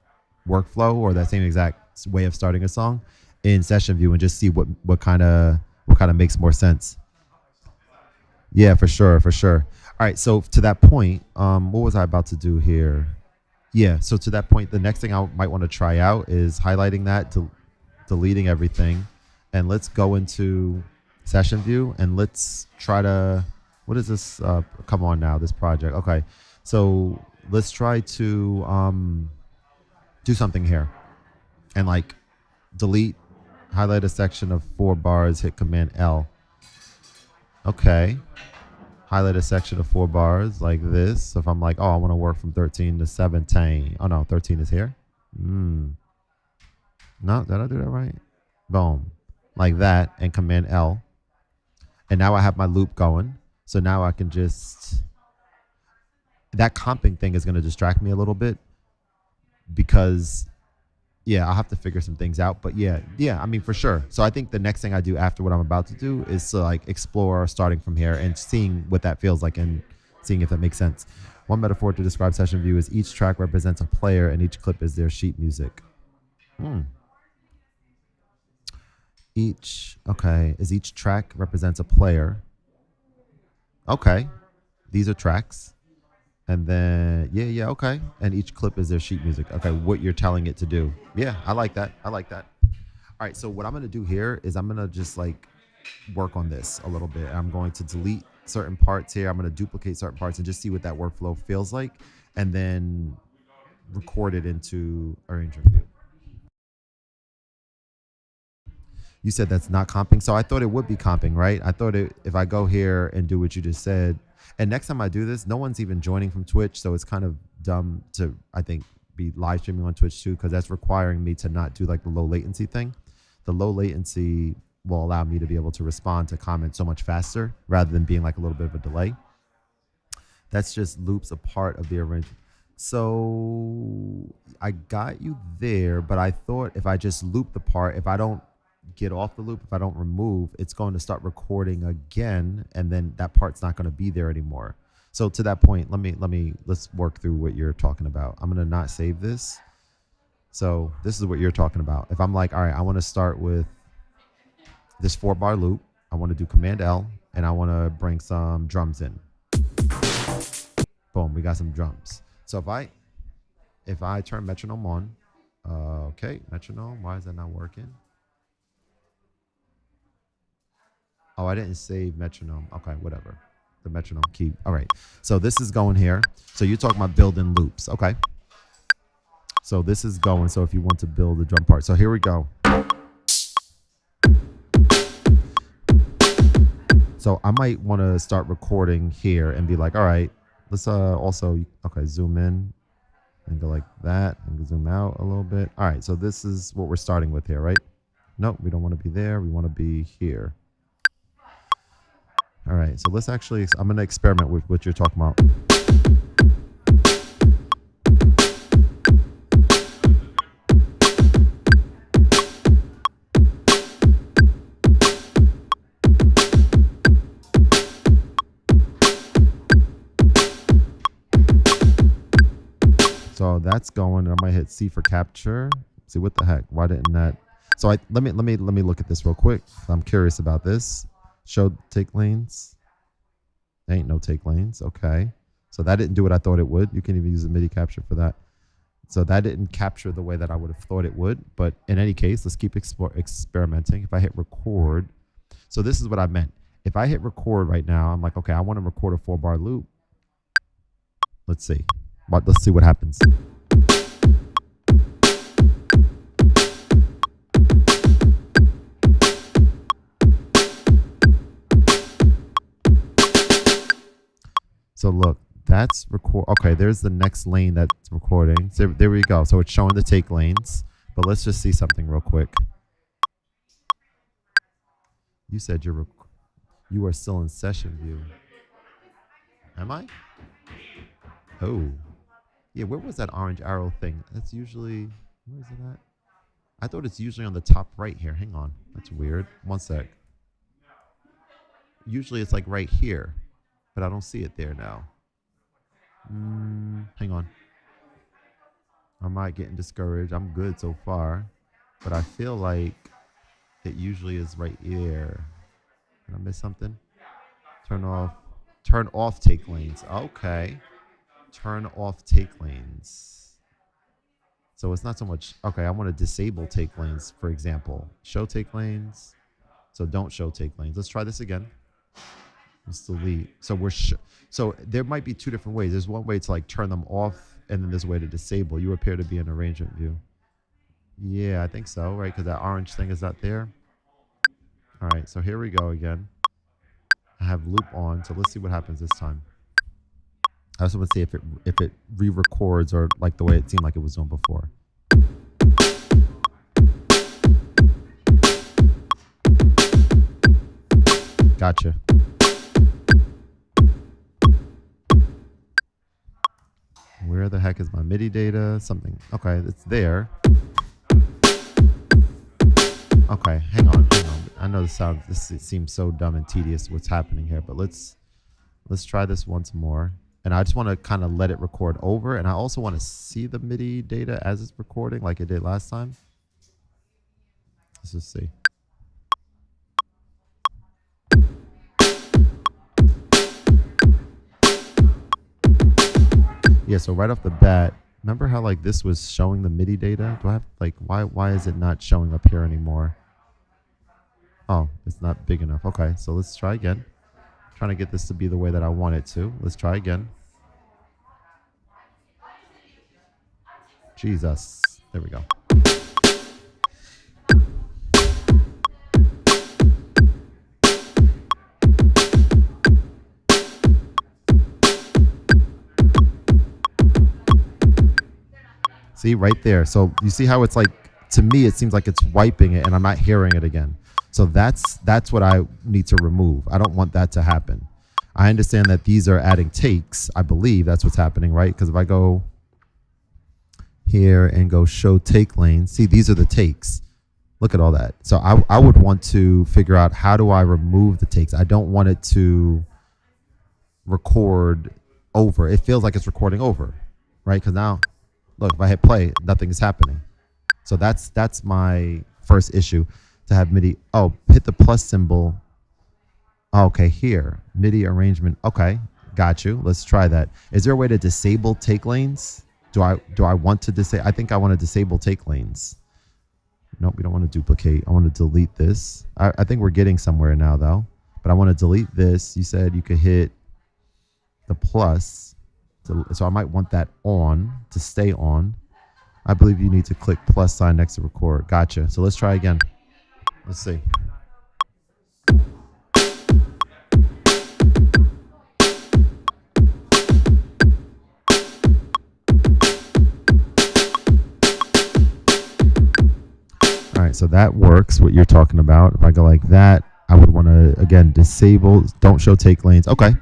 workflow or that same exact way of starting a song in session view and just see what kind of makes more sense. Yeah, for sure. All right, so to that point, what was I about to do here? Yeah, so to that point, the next thing I might want to try out is highlighting that, deleting everything, and let's go into session view and let's try to, what is this? Come on now, this project. Okay, so let's try to do something here and like delete, highlight a section of 4 bars, hit Command L. Okay. Highlight a section of 4 bars like this. So if I'm like, oh, I want to work from 13 to 17. Oh no, 13 is here. No, did I do that right? Boom. like that, and Command L. And now I have my loop going. So now I can just, that comping thing is going to distract me a little bit because, yeah, I'll have to figure some things out. But yeah, I mean, for sure. So I think the next thing I do after what I'm about to do is to like explore starting from here and seeing what that feels like and seeing if that makes sense. One metaphor to describe session view is each track represents a player and each clip is their sheet music. Each track represents a player. Okay. These are tracks. And then, okay. And each clip is their sheet music. Okay, what you're telling it to do. Yeah, I like that. All right, so what I'm going to do here is I'm going to just like work on this a little bit. I'm going to delete certain parts here. I'm going to duplicate certain parts and just see what that workflow feels like. And then record it into arrangement view. You said that's not comping. So I thought it would be comping, right? I thought if I go here and do what you just said, and next time I do this, no one's even joining from Twitch. So it's kind of dumb to, I think, be live streaming on Twitch too, because that's requiring me to not do like the low latency thing. The low latency will allow me to be able to respond to comments so much faster rather than being like a little bit of a delay. That's just loops a part of the arrangement. So I got you there, but I thought if I just loop the part, if I don't get off the loop, if I don't remove, it's going to start recording again, and then that part's not going to be there anymore. So to that point, let's work through what you're talking about. I'm going to not save this. So this is what you're talking about. If I'm like, all right, I want to start with this 4-bar loop, I want to do Command L, and I want to bring some drums in. Boom, we got some drums. So if I turn metronome on, okay, metronome, why is that not working? Oh, I didn't save metronome. Okay, whatever. The metronome key. All right. So this is going here. So you're talking about building loops. Okay. So this is going. So if you want to build the drum part. So here we go. So I might want to start recording here and be like, all right, let's also, okay, zoom in and go like that and zoom out a little bit. All right. So this is what we're starting with here, right? Nope, we don't want to be there. We want to be here. All right, so let's actually, I'm going to experiment with what you're talking about. So that's going, and I might hit C for capture. See, what the heck? Why didn't that? So let me look at this real quick. I'm curious about this. Show take lanes. Ain't no take lanes. Okay. So that didn't do what I thought it would. You can even use a MIDI capture for that. So that didn't capture the way that I would have thought it would. But in any case, let's keep experimenting. If I hit record, so this is what I meant. If I hit record right now, I'm like, okay, I want to record a 4-bar loop. Let's see. Let's see what happens. So look, that's record. Okay, there's the next lane that's recording. So there we go. So it's showing the take lanes. But let's just see something real quick. You said you are still in session view. Am I? Oh. Yeah, where was that orange arrow thing? That's usually, where is it at? I thought it's usually on the top right here. Hang on. That's weird. One sec. Usually it's like right here. But I don't see it there now. Hang on. I might getting discouraged. I'm good so far. But I feel like it usually is right here. Did I miss something? Turn off take lanes. Okay. Turn off take lanes. So it's not so much, okay, I want to disable take lanes, for example. Show take lanes. So don't show take lanes. Let's try this again. Let's delete. So so there might be two different ways. There's one way to like turn them off, and then there's a way to disable. You appear to be in arrangement view. Yeah, I think so, right? Because that orange thing is not there. All right, so here we go again. I have loop on, so let's see what happens this time. I also want to see if it re-records or like the way it seemed like it was doing before. Gotcha. Where the heck is my MIDI data? Something. Okay, it's there. Okay, hang on. I know this seems so dumb and tedious what's happening here, but let's try this once more. And I just want to kind of let it record over, and I also want to see the MIDI data as it's recording like it did last time. Let's just see. Yeah, so right off the bat, remember how like this was showing the MIDI data? Do I have like why is it not showing up here anymore? Oh, it's not big enough. Okay, so let's try again. I'm trying to get this to be the way that I want it to. Let's try again. Jesus. There we go. See, right there. So you see how it's like, to me, it seems like it's wiping it and I'm not hearing it again. So that's what I need to remove. I don't want that to happen. I understand that these are adding takes. I believe that's what's happening, right? Because if I go here and go show take lanes, see, these are the takes. Look at all that. So I would want to figure out, how do I remove the takes? I don't want it to record over. It feels like it's recording over, right? Because now, look, if I hit play, nothing is happening. So that's my first issue, to have MIDI. Oh, hit the plus symbol. Oh, okay, here, MIDI arrangement. Okay, got you. Let's try that. Is there a way to disable take lanes? Do I want to disable? I think I want to disable take lanes. Nope, we don't want to duplicate. I want to delete this. I think we're getting somewhere now though, but I want to delete this. You said you could hit the plus. So I might want that on to stay on. I believe you need to click plus sign next to record. Gotcha. So let's try again. Let's see. All right, so that works, what you're talking about. If I go like that, I would want to, again, disable, don't show take lanes. Okay.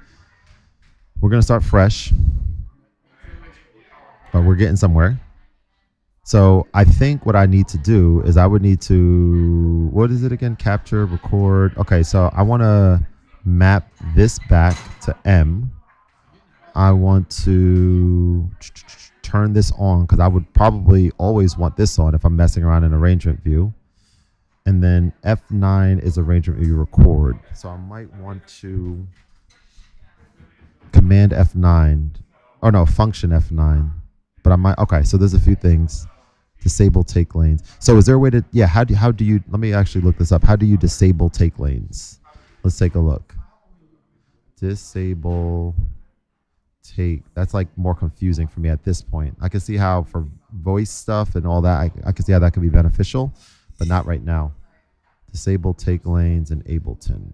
We're going to start fresh, but we're getting somewhere. So I think what I need to do is I would need to, what is it again? Capture, record. Okay, so I want to map this back to M. I want to turn this on because I would probably always want this on if I'm messing around in arrangement view. And then F9 is arrangement view record. So I might want to command F9, or no, function F9. But I might, okay, so there's a few things. Disable take lanes. So is there a way to, yeah, how do you, let me actually look this up. How do you disable take lanes? Let's take a look. Disable take, that's like more confusing for me at this point. I can see how for voice stuff and all that, I can see how that could be beneficial, but not right now. Disable take lanes in Ableton.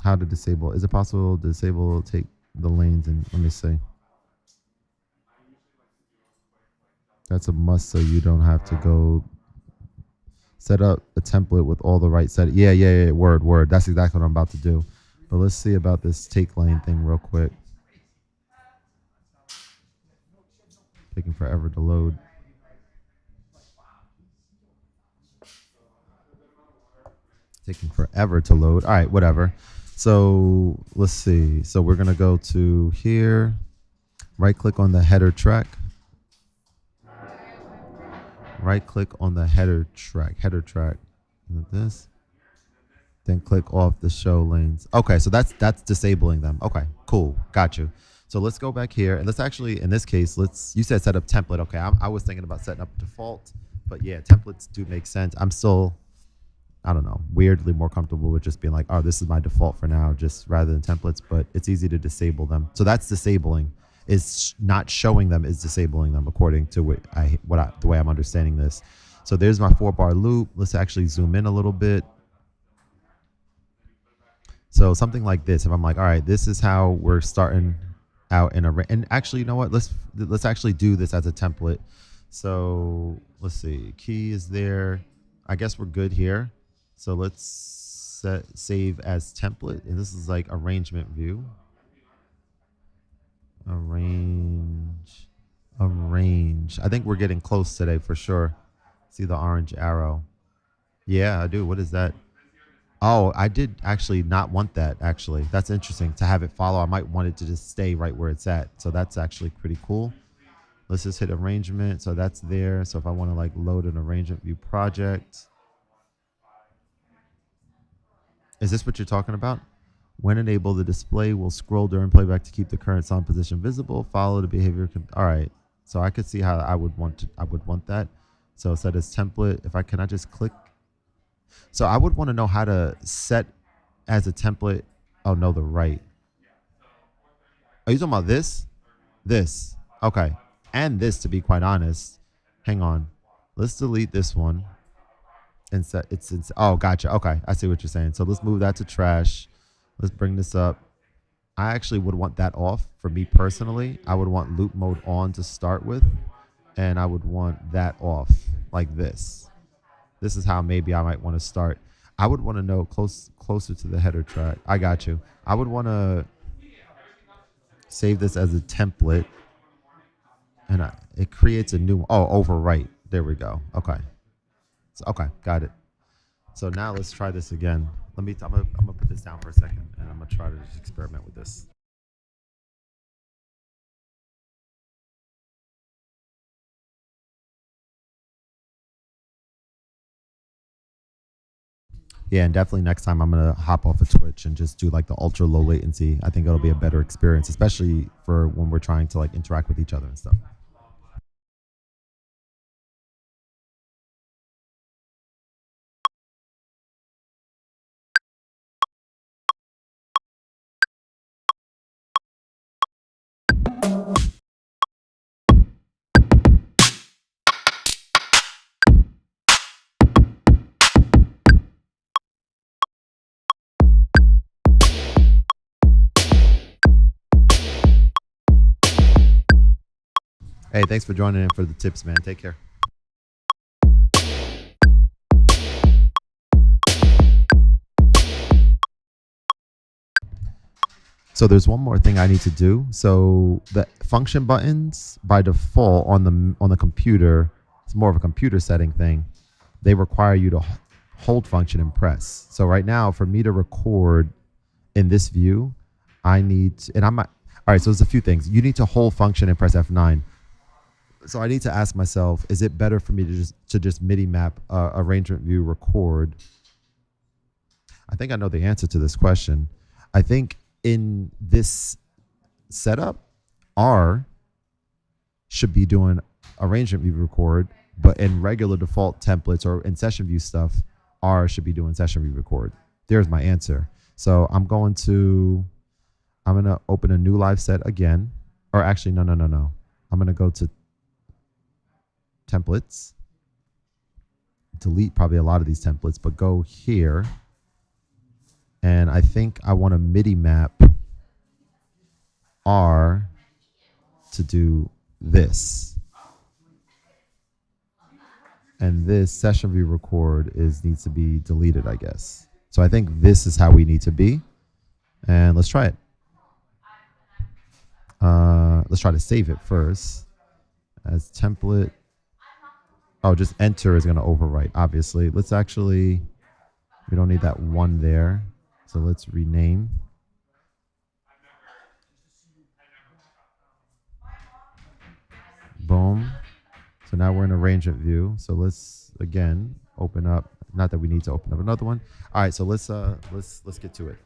How to disable, is it possible to disable take the lanes and, let me see. That's a must, so you don't have to go set up a template with all the right settings. Yeah, word. That's exactly what I'm about to do. But let's see about this take lane thing real quick. Taking forever to load. Taking forever to load. All right, whatever. So let's see. So we're going to go to here. Right click on the header track. Right click on the header track. Like this. Then click off the show lanes. Okay, so that's disabling them. Okay, cool. Got you. So let's go back here and let's actually, in this case, you said set up template. Okay, I was thinking about setting up default, but yeah, templates do make sense. I'm still, I don't know, weirdly more comfortable with just being like, oh, this is my default for now, just rather than templates, but it's easy to disable them. So that's disabling. Is not showing them is disabling them according to the way I'm understanding this. So there's my 4-bar loop. Let's actually zoom in a little bit. So something like this, if I'm like, all right, this is how we're starting out in a, and actually, you know what? Let's actually do this as a template. So let's see, key is there. I guess we're good here. So let's save as template, and this is like arrangement view. Arrange. I think we're getting close today for sure. See the orange arrow. Yeah, I do. What is that? Oh, I did actually not want that, actually. That's interesting to have it follow. I might want it to just stay right where it's at. So that's actually pretty cool. Let's just hit arrangement. So that's there. So if I want to like load an arrangement view project. Is this what you're talking about? When enabled, the display will scroll during playback to keep the current sound position visible. Follow the behavior. All right. So I could see how I would want that. So set as template. If I can, I just click. So I would want to know how to set as a template. Oh no, the right. Are you talking about this? This. Okay. And this, to be quite honest. Hang on. Let's delete this one. And set it's oh, gotcha. Okay. I see what you're saying. So let's move that to trash. Let's bring this up. I actually would want that off for me personally. I would want loop mode on to start with. And I would want that off like this. This is how maybe I might want to start. I would want to know closer to the header track. I got you. I would want to save this as a template. And it creates a new, overwrite. There we go. Okay. So, okay, got it. So now let's try this again. I'm gonna put this down for a second, and I'm gonna try to just experiment with this. Yeah, and definitely next time I'm gonna hop off of Twitch and just do like the ultra low latency. I think it'll be a better experience, especially for when we're trying to like interact with each other and stuff. Hey, thanks for joining in for the tips, man. Take care. So there's one more thing I need to do. So the function buttons by default on the computer, it's more of a computer setting thing. They require you to hold function and press. So right now, for me to record in this view, I need to, and I'm not, all right. So there's a few things. You need to hold function and press F9. So I need to ask myself, is it better for me to just MIDI map arrangement view record? I think I know the answer to this question. I think in this setup, R should be doing arrangement view record, but in regular default templates or in session view stuff, R should be doing session view record. There's my answer. So I'm going to open a new live set again, or actually, no. I'm going to go to templates, delete probably a lot of these templates, but go here. And I think I want to MIDI map R to do this. And this session view record needs to be deleted, I guess. So I think this is how we need to be. And let's try it. Let's try to save it first as template. Oh, just enter is going to overwrite, obviously. Let's actually, we don't need that one there. So let's rename. Boom. So now we're in arrangement view. So let's again open up. Not that we need to open up another one. All right, so let's get to it.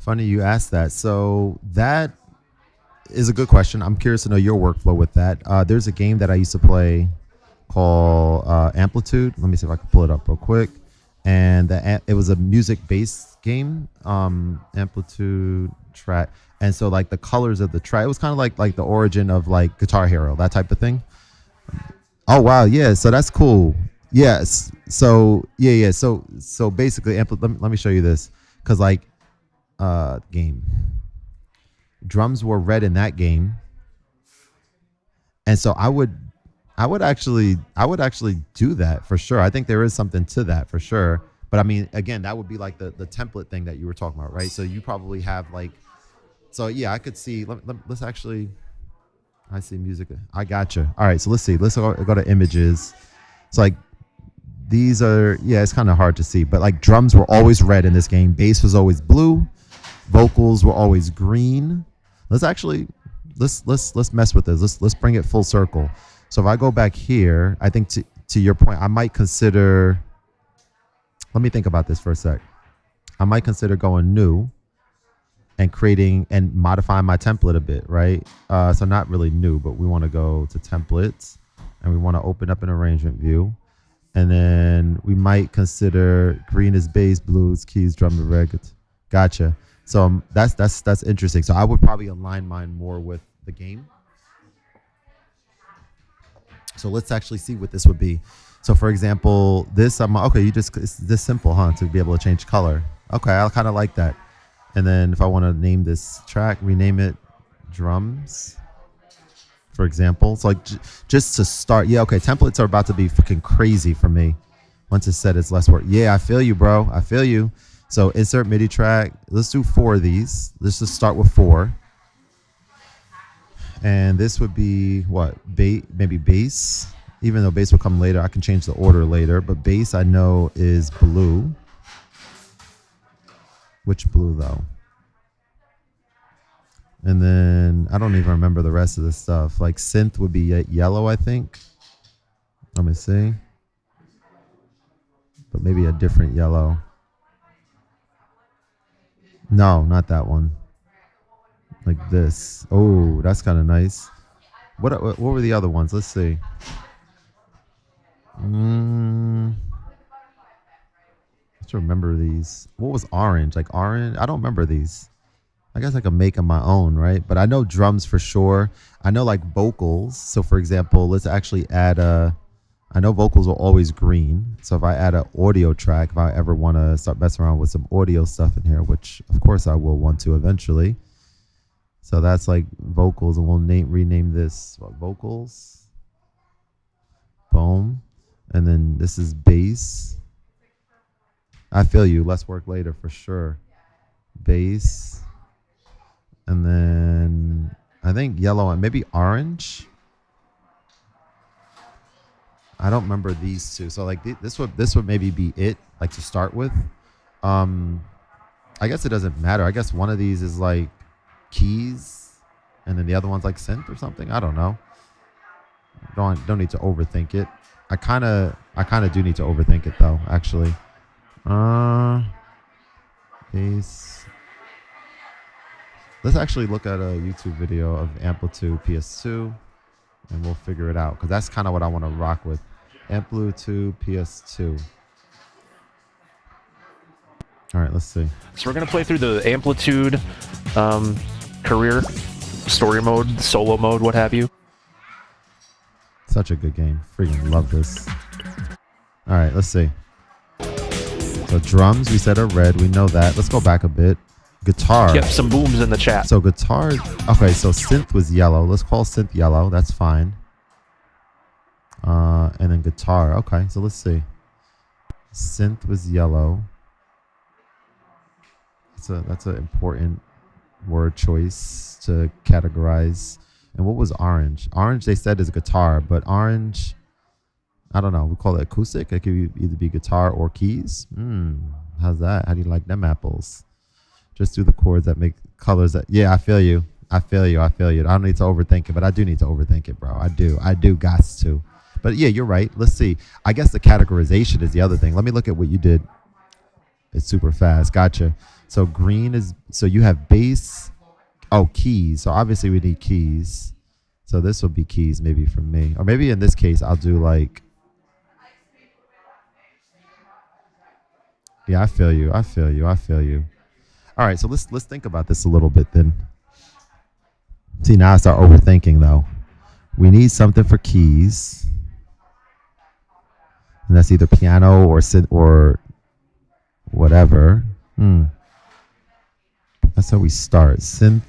Funny you asked that. So that is a good question. I'm curious to know your workflow with that. There's a game that I used to play called Amplitude. Let me see if I can pull it up real quick. And it was a music-based game, Amplitude track. And so like the colors of the track, it was kind of like the origin of like Guitar Hero, that type of thing. Oh wow, yeah. So that's cool. Yes. So yeah. So basically, let me show you this, because like game drums were red in that game, and so I would actually do that for sure. I think there is something to that for sure. But I mean, again, that would be like the template thing that you were talking about, right? So you probably have like, so yeah, I could see. Let's actually. I see music. I gotcha. All right, so let's see. Let's go to images. So like these are, yeah, it's kind of hard to see, but like drums were always red in this game. Bass was always blue. Vocals were always green. Let's mess with this. Let's bring it full circle. So if I go back here, I think to your point, I might consider. Let me think about this for a sec. I might consider going new and creating and modifying my template a bit, right? So not really new, but we want to go to templates and we want to open up an arrangement view. And then we might consider green is bass, blue is keys, drum and reg. Gotcha. So that's interesting. So I would probably align mine more with the game. So let's actually see what this would be. So for example, this, okay, it's this simple, huh? To be able to change color. Okay, I kind of like that. And then if I want to name this track, rename it drums, for example. So like just to start, yeah, okay, templates are about to be freaking crazy for me. Once it's set, it's less work. Yeah, I feel you, bro. I feel you. So insert MIDI track. Let's do 4 of these. Let's just start with 4. And this would be what? Maybe bass. Even though bass will come later, I can change the order later. But bass I know is blue. Which blue though? And then I don't even remember the rest of the stuff. Like synth would be yellow, I think. Let me see. But maybe a different yellow. No, not that one. Like this. Oh, that's kind of nice. What were the other ones? Let's see. Let's remember these. What was orange? Like orange? I don't remember these. I guess I can make them my own, right? But I know drums for sure. I know like vocals. So for example, let's actually add I know vocals are always green. So if I add an audio track, if I ever want to start messing around with some audio stuff in here, which of course I will want to eventually. So that's like vocals, and we'll rename this vocals. Boom. And then this is bass. I feel you. Less work later for sure. Bass. And then I think yellow and maybe orange. I don't remember these two. So like this would maybe be it, like to start with. I guess it doesn't matter. I guess one of these is like keys, and then the other one's like synth or something. I don't know. Don't need to overthink it. I kind of do need to overthink it though, actually. Bass. Let's actually look at a YouTube video of Amplitude PS2, and we'll figure it out, because that's kind of what I want to rock with. Amplitude PS2. All right, let's see. So we're going to play through the Amplitude career, story mode, solo mode, what have you. Such a good game. Freaking love this. All right, let's see. So drums we said are red. We know that. Let's go back a bit. Guitar. Yep, some booms in the chat. So guitar. Okay, so synth was yellow. Let's call synth yellow. That's fine. And then guitar. Okay, so let's see. Synth was yellow. That's an important word choice to categorize. And what was orange? Orange they said is guitar, but orange, I don't know. We call it acoustic. It could either be guitar or keys. How's that? How do you like them apples? Just do the chords that make colors that. Yeah, I feel you. I don't need to overthink it, but I do need to overthink it, bro. I do. Gots to. But yeah, you're right. Let's see. I guess the categorization is the other thing. Let me look at what you did. It's super fast. Gotcha. So green is. So you have bass. Oh, keys. So obviously we need keys. So this will be keys maybe for me, or maybe in this case I'll do like. Yeah, I feel you. All right, so let's think about this a little bit then. See, now I start overthinking though. We need something for keys, and that's either piano or synth or whatever. That's how we start. Synth.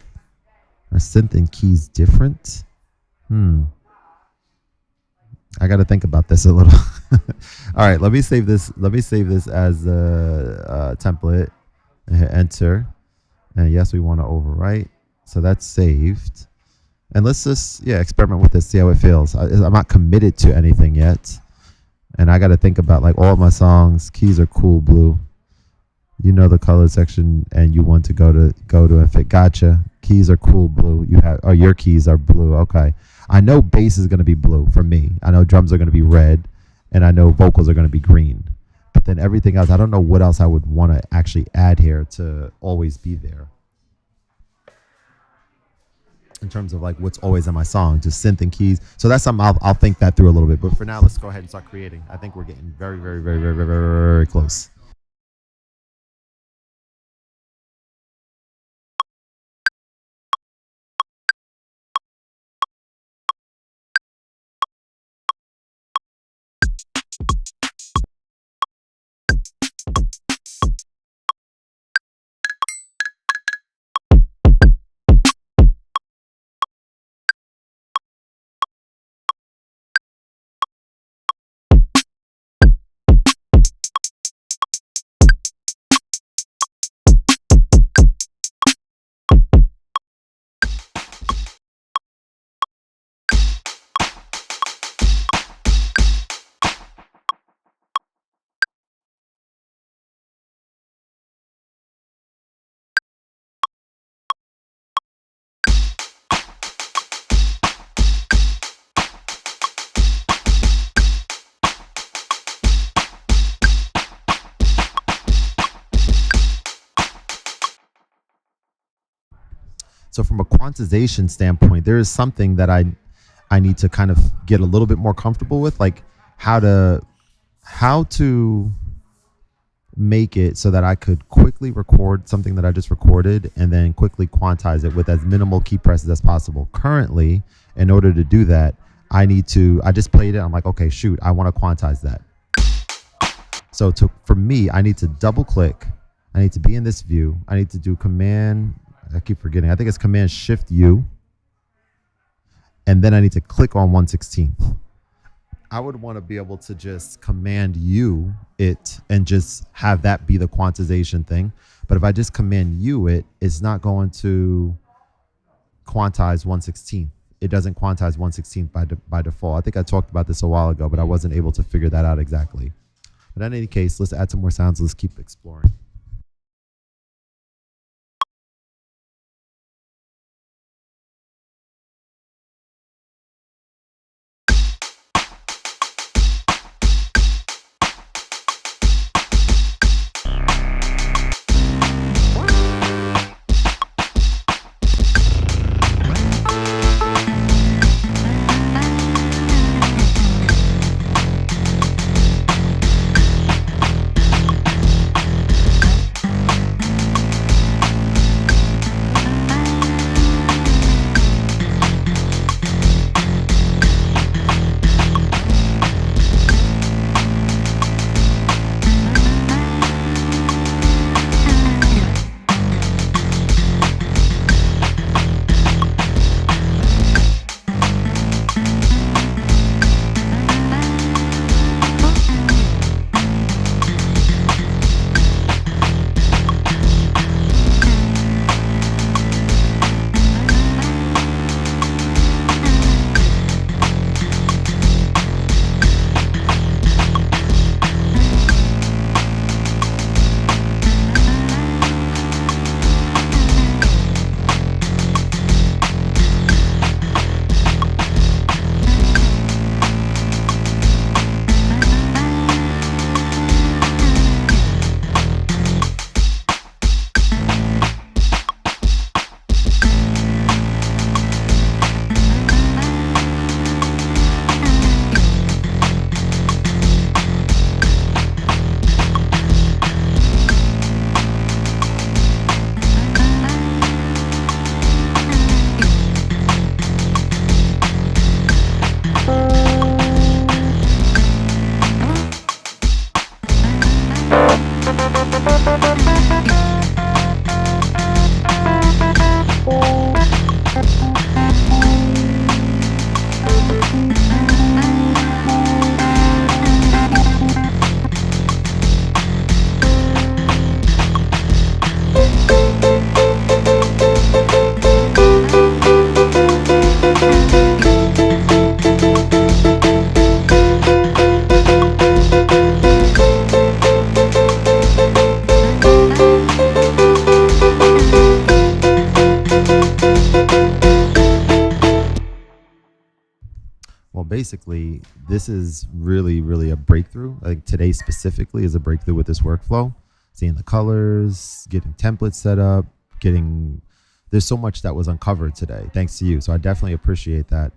Are synth and keys different? I got to think about this a little. All right, let me save this. Let me save this as a template. Hit enter, and yes, we want to overwrite. So that's saved, and let's just experiment with this, see how it feels. I'm not committed to anything yet, and I got to think about like all of my songs. Keys are cool blue. You know the color section, and you want to go to and fit. Gotcha. Keys are cool blue. Your keys are blue. Okay. I know bass is going to be blue for me. I know drums are going to be red, and I know vocals are going to be green. But then everything else, I don't know what else I would want to actually add here to always be there. In terms of like what's always in my song, just synth and keys. So that's something I'll think that through a little bit. But for now, let's go ahead and start creating. I think we're getting very, very, very, very, very, very close. So from a quantization standpoint, there is something that I need to kind of get a little bit more comfortable with, like how to make it so that I could quickly record something that I just recorded and then quickly quantize it with as minimal key presses as possible. Currently, in order to do that, I just played it. I'm like, okay, shoot, I want to quantize that. So for me, I need to double click. I need to be in this view. I need to do Command. I keep forgetting. I think it's Command Shift U. And then I need to click on 1/16. I would want to be able to just Command U it and just have that be the quantization thing. But if I just Command U it, it's not going to quantize 1/16. It doesn't quantize 1/16 by default. I think I talked about this a while ago, but I wasn't able to figure that out exactly. But in any case, let's add some more sounds. Let's keep exploring. basically, this is really, really a breakthrough. I think today specifically is a breakthrough with this workflow. Seeing the colors, getting templates set up, there's so much that was uncovered today, thanks to you. So I definitely appreciate that.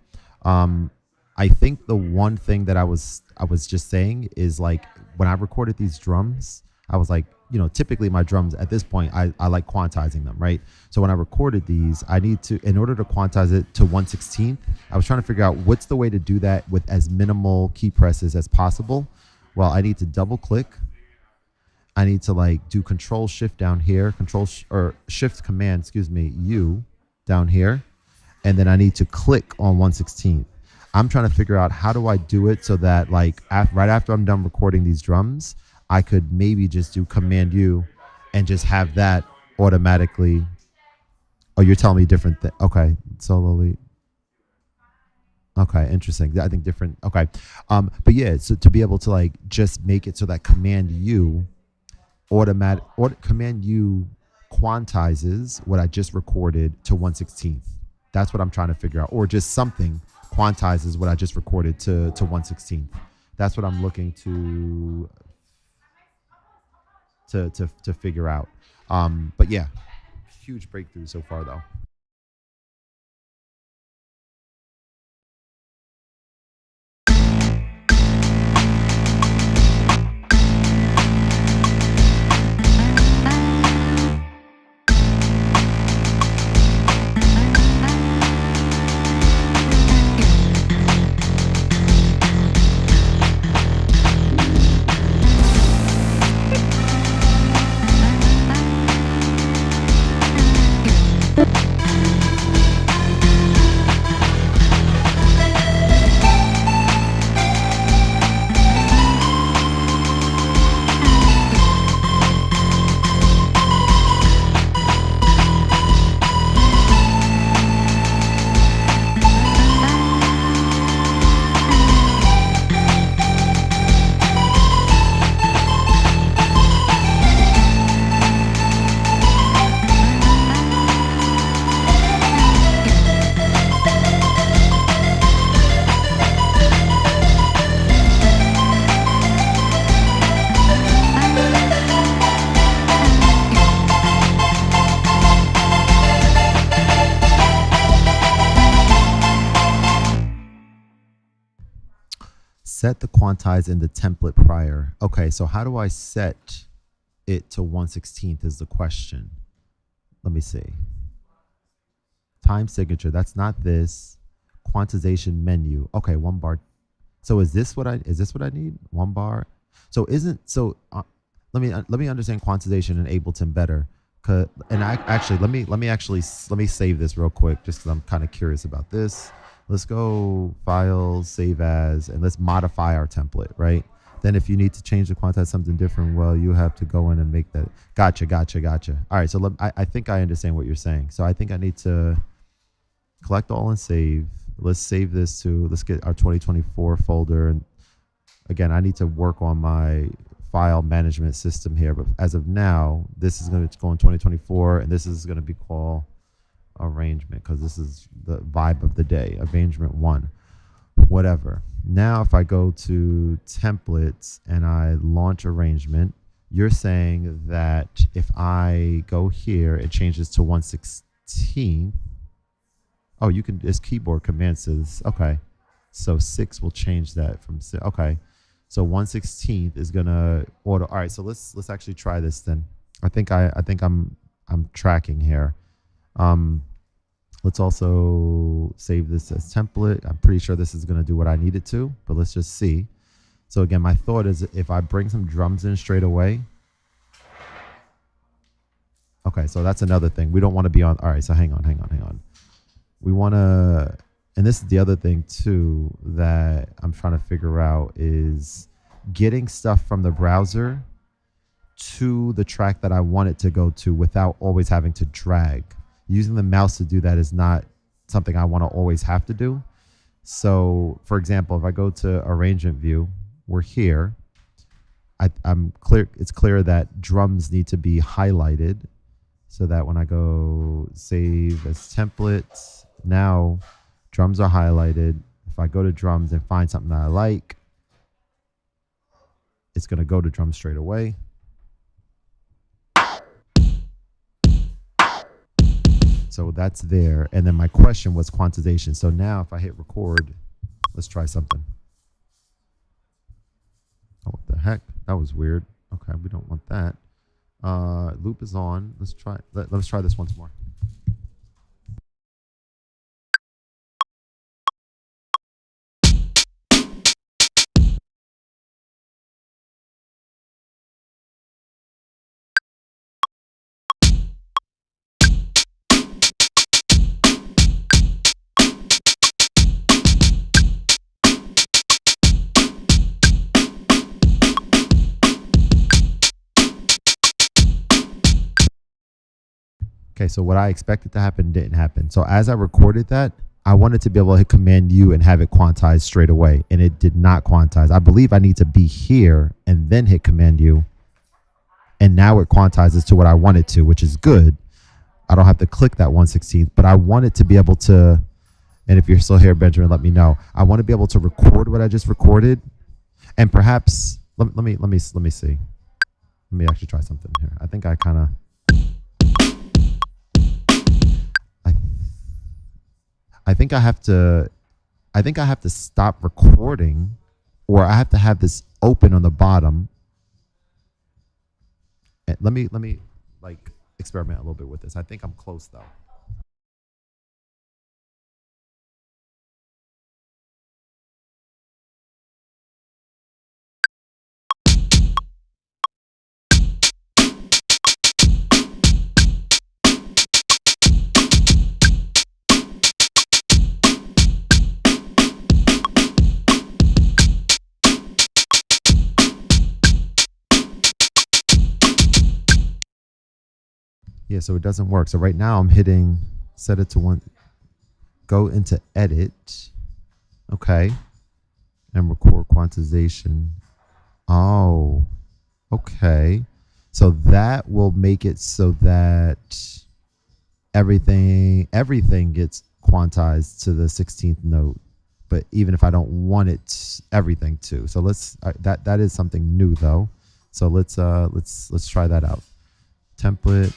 I think the one thing that I was just saying is, like, when I recorded these drums, I was like, typically my drums at this point, I like quantizing them, right? So when I recorded these, I need to, in order to quantize it to 1/16th, I was trying to figure out what's the way to do that with as minimal key presses as possible. Well, I need to double click. I need to like do Control Shift down here, Shift Command, U down here. And then I need to click on 1/16th. I'm trying to figure out how do I do it so that, like, right after I'm done recording these drums, I could maybe just do Command U and just have that automatically. Oh, you're telling me different thing. Okay, solely. Okay, interesting. I think different. Okay, but yeah, so to be able to like just make it so that Command U Command U quantizes what I just recorded to 1/16th. That's what I'm trying to figure out, or just something quantizes what I just recorded to 1/16th. That's what I'm looking to figure out. But yeah, huge breakthrough so far though. Set the quantize in the template prior. Okay, so how do I set it to 1/16th is the question. Let me see. Time signature, that's not this. Quantization menu. Okay, 1 bar. So is this what I need? 1 bar. So let me understand quantization in Ableton better. And let me save this real quick just because I'm kind of curious about this. Let's go Files, Save As, and let's modify our template, right? Then if you need to change the quantize something different, well, you have to go in and make that. Gotcha. All right, so I think I understand what you're saying. So I think I need to collect all and save. Let's save this let's get our 2024 folder. And again, I need to work on my file management system here. But as of now, this is going to go in 2024, and this is going to be called arrangement because this is the vibe of the day. Arrangement 1, whatever. Now, if I go to templates and I launch arrangement, you're saying that if I go here, it changes to 1/16. Oh, you can, this keyboard command says, okay. So 6 will change that from 6. Okay. So 1/16 is gonna auto. All right. So let's actually try this then. I think I'm tracking here. Let's also save this as template. I'm pretty sure this is gonna do what I need it to, but let's just see. So again, my thought is if I bring some drums in straight away. Okay, so that's another thing. We don't want to be on. All right, so hang on. We want to, and this is the other thing too that I'm trying to figure out is getting stuff from the browser to the track that I want it to go to without always having to drag. Using the mouse to do that is not something I want to always have to do. So for example, if I go to arrangement view, we're here. I'm clear. It's clear that drums need to be highlighted so that when I go save as templates, now drums are highlighted. If I go to drums and find something that I like, it's going to go to drums straight away. So that's there. And then my question was quantization. So now if I hit record, let's try something. Oh, what the heck? That was weird. Okay, we don't want that. Loop is on. Let's try. Let's try this once more. Okay, so what I expected to happen didn't happen. So as I recorded that, I wanted to be able to hit Command U and have it quantize straight away, and it did not quantize. I believe I need to be here and then hit Command U, and now it quantizes to what I want it to, which is good. I don't have to click that 1/16th, but I want it to be able to, and if you're still here, Benjamin, let me know. I want to be able to record what I just recorded, and perhaps let me see. Let me actually try something here. I think I kind of. I think I have to stop recording, or I have to have this open on the bottom. And let me like experiment a little bit with this. I think I'm close though. Yeah, so it doesn't work. So right now I'm hitting set it to one, go into edit, okay, and record quantization. Oh, okay. So that will make it so that everything gets quantized to the 16th note. But even if I don't want it, everything to. So let's that is something new though. So let's try that out. Template.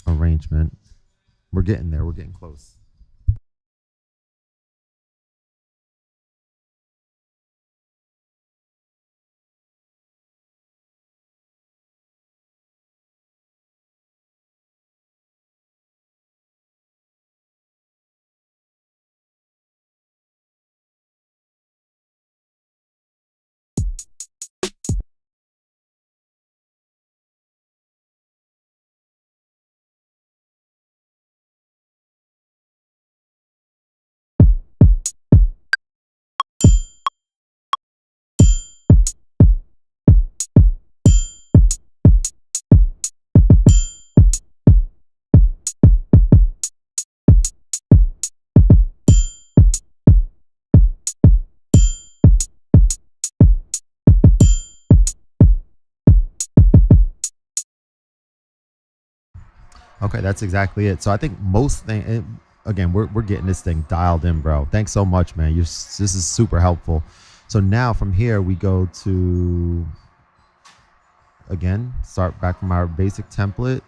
Arrangement. We're getting there. We're getting close. Okay, that's exactly it. So I think most thing, again, we're getting this thing dialed in, bro. Thanks so much, man. This is super helpful. So now from here we go to, again, start back from our basic template,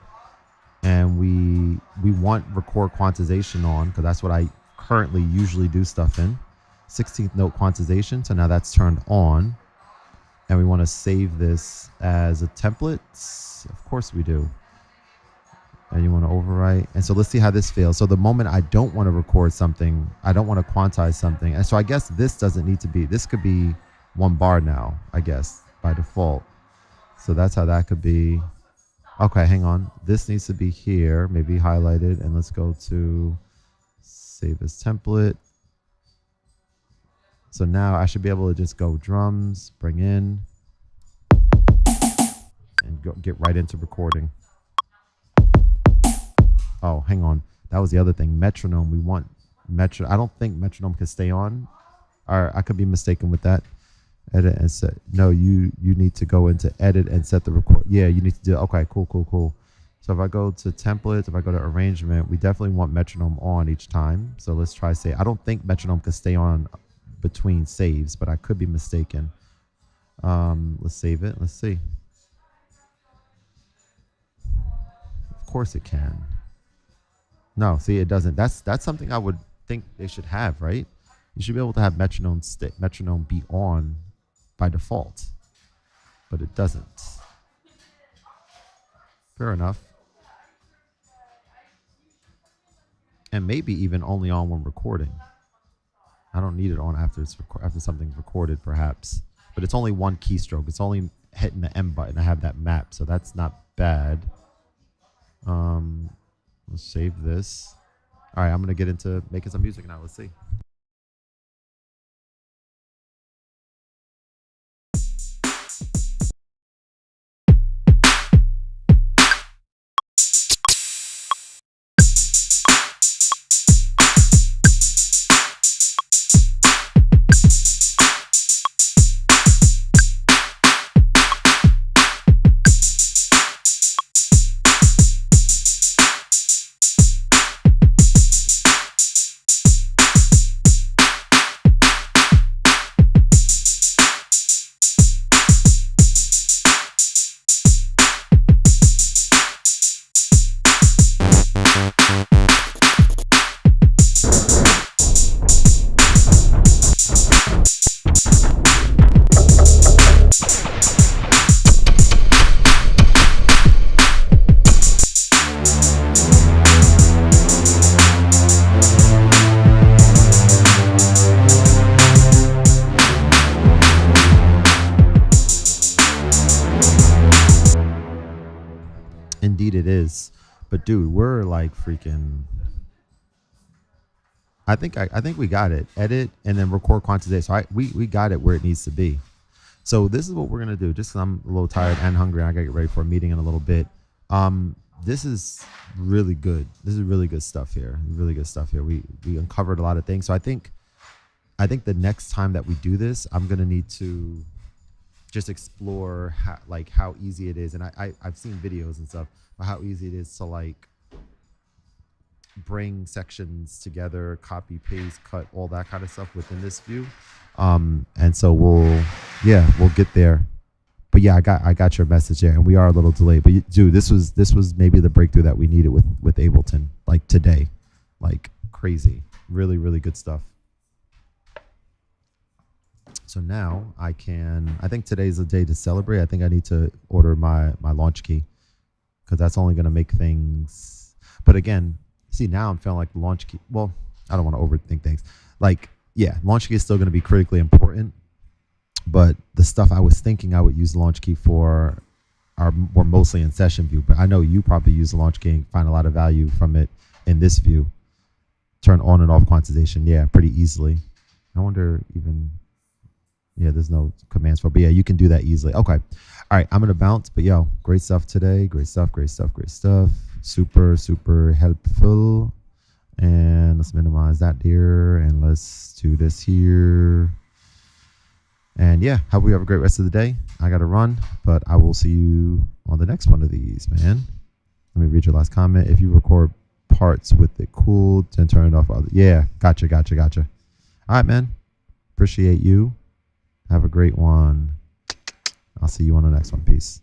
and we want record quantization on, because that's what I currently usually do stuff in. 16th note quantization. So now that's turned on, and we want to save this as a template. Of course we do. And you want to overwrite. And so let's see how this feels. So the moment I don't want to record something, I don't want to quantize something. And so I guess this doesn't need to be, this could be 1 bar now, I guess, by default. So that's how that could be. Okay, hang on. This needs to be here, maybe highlighted. And let's go to save as template. So now I should be able to just go drums, bring in, and go get right into recording. Oh, hang on. That was the other thing. Metronome. We want metronome. I don't think metronome can stay on. Or I could be mistaken with that. Edit and set. No, you need to go into edit and set the record. Yeah, you need to do. Okay, cool. So if I go to templates, if I go to arrangement, we definitely want metronome on each time. So let's try say, I don't think metronome can stay on between saves, but I could be mistaken. Let's save it. Let's see. Of course it can. No, see, it doesn't. That's something I would think they should have, right? You should be able to have metronome be on by default, but it doesn't. Fair enough. And maybe even only on when recording. I don't need it on after after something's recorded, perhaps. But it's only one keystroke. It's only hitting the M button. I have that map, so that's not bad. Let's save this. All right, I'm gonna get into making some music now. Let's see. Indeed it is. But dude, we're like freaking I think we got it. Edit and then record quantity. So we got it where it needs to be. So this is what we're gonna do. Just 'cause I'm a little tired and hungry, and I gotta get ready for a meeting in a little bit. This is really good. This is really good stuff here. Really good stuff here. We uncovered a lot of things. So I think the next time that we do this, I'm gonna need to just explore how easy it is. And I've seen videos and stuff about how easy it is to like bring sections together, copy, paste, cut, all that kind of stuff within this view. And so we'll get there. But yeah, I got your message there, and we are a little delayed. But dude, this was maybe the breakthrough that we needed with Ableton, like today, like crazy, really, really good stuff. So now I think today's the day to celebrate. I think I need to order my launch key, because that's only going to make things. But again, see, now I'm feeling like the launch key. Well, I don't want to overthink things. Like, yeah, launch key is still going to be critically important. But the stuff I was thinking I would use the launch key for were mostly in session view. But I know you probably use the launch key and find a lot of value from it in this view. Turn on and off quantization, yeah, pretty easily. I wonder even, yeah, there's no commands for it. But yeah, you can do that easily. Okay. All right, I'm going to bounce. But yo, great stuff today. Great stuff, great stuff, great stuff. Super, super helpful. And let's minimize that here. And let's do this here. And yeah, hope you have a great rest of the day. I got to run, but I will see you on the next one of these, man. Let me read your last comment. If you record parts with it cool, then turn it off. Yeah, gotcha. All right, man. Appreciate you. Have a great one. I'll see you on the next one. Peace.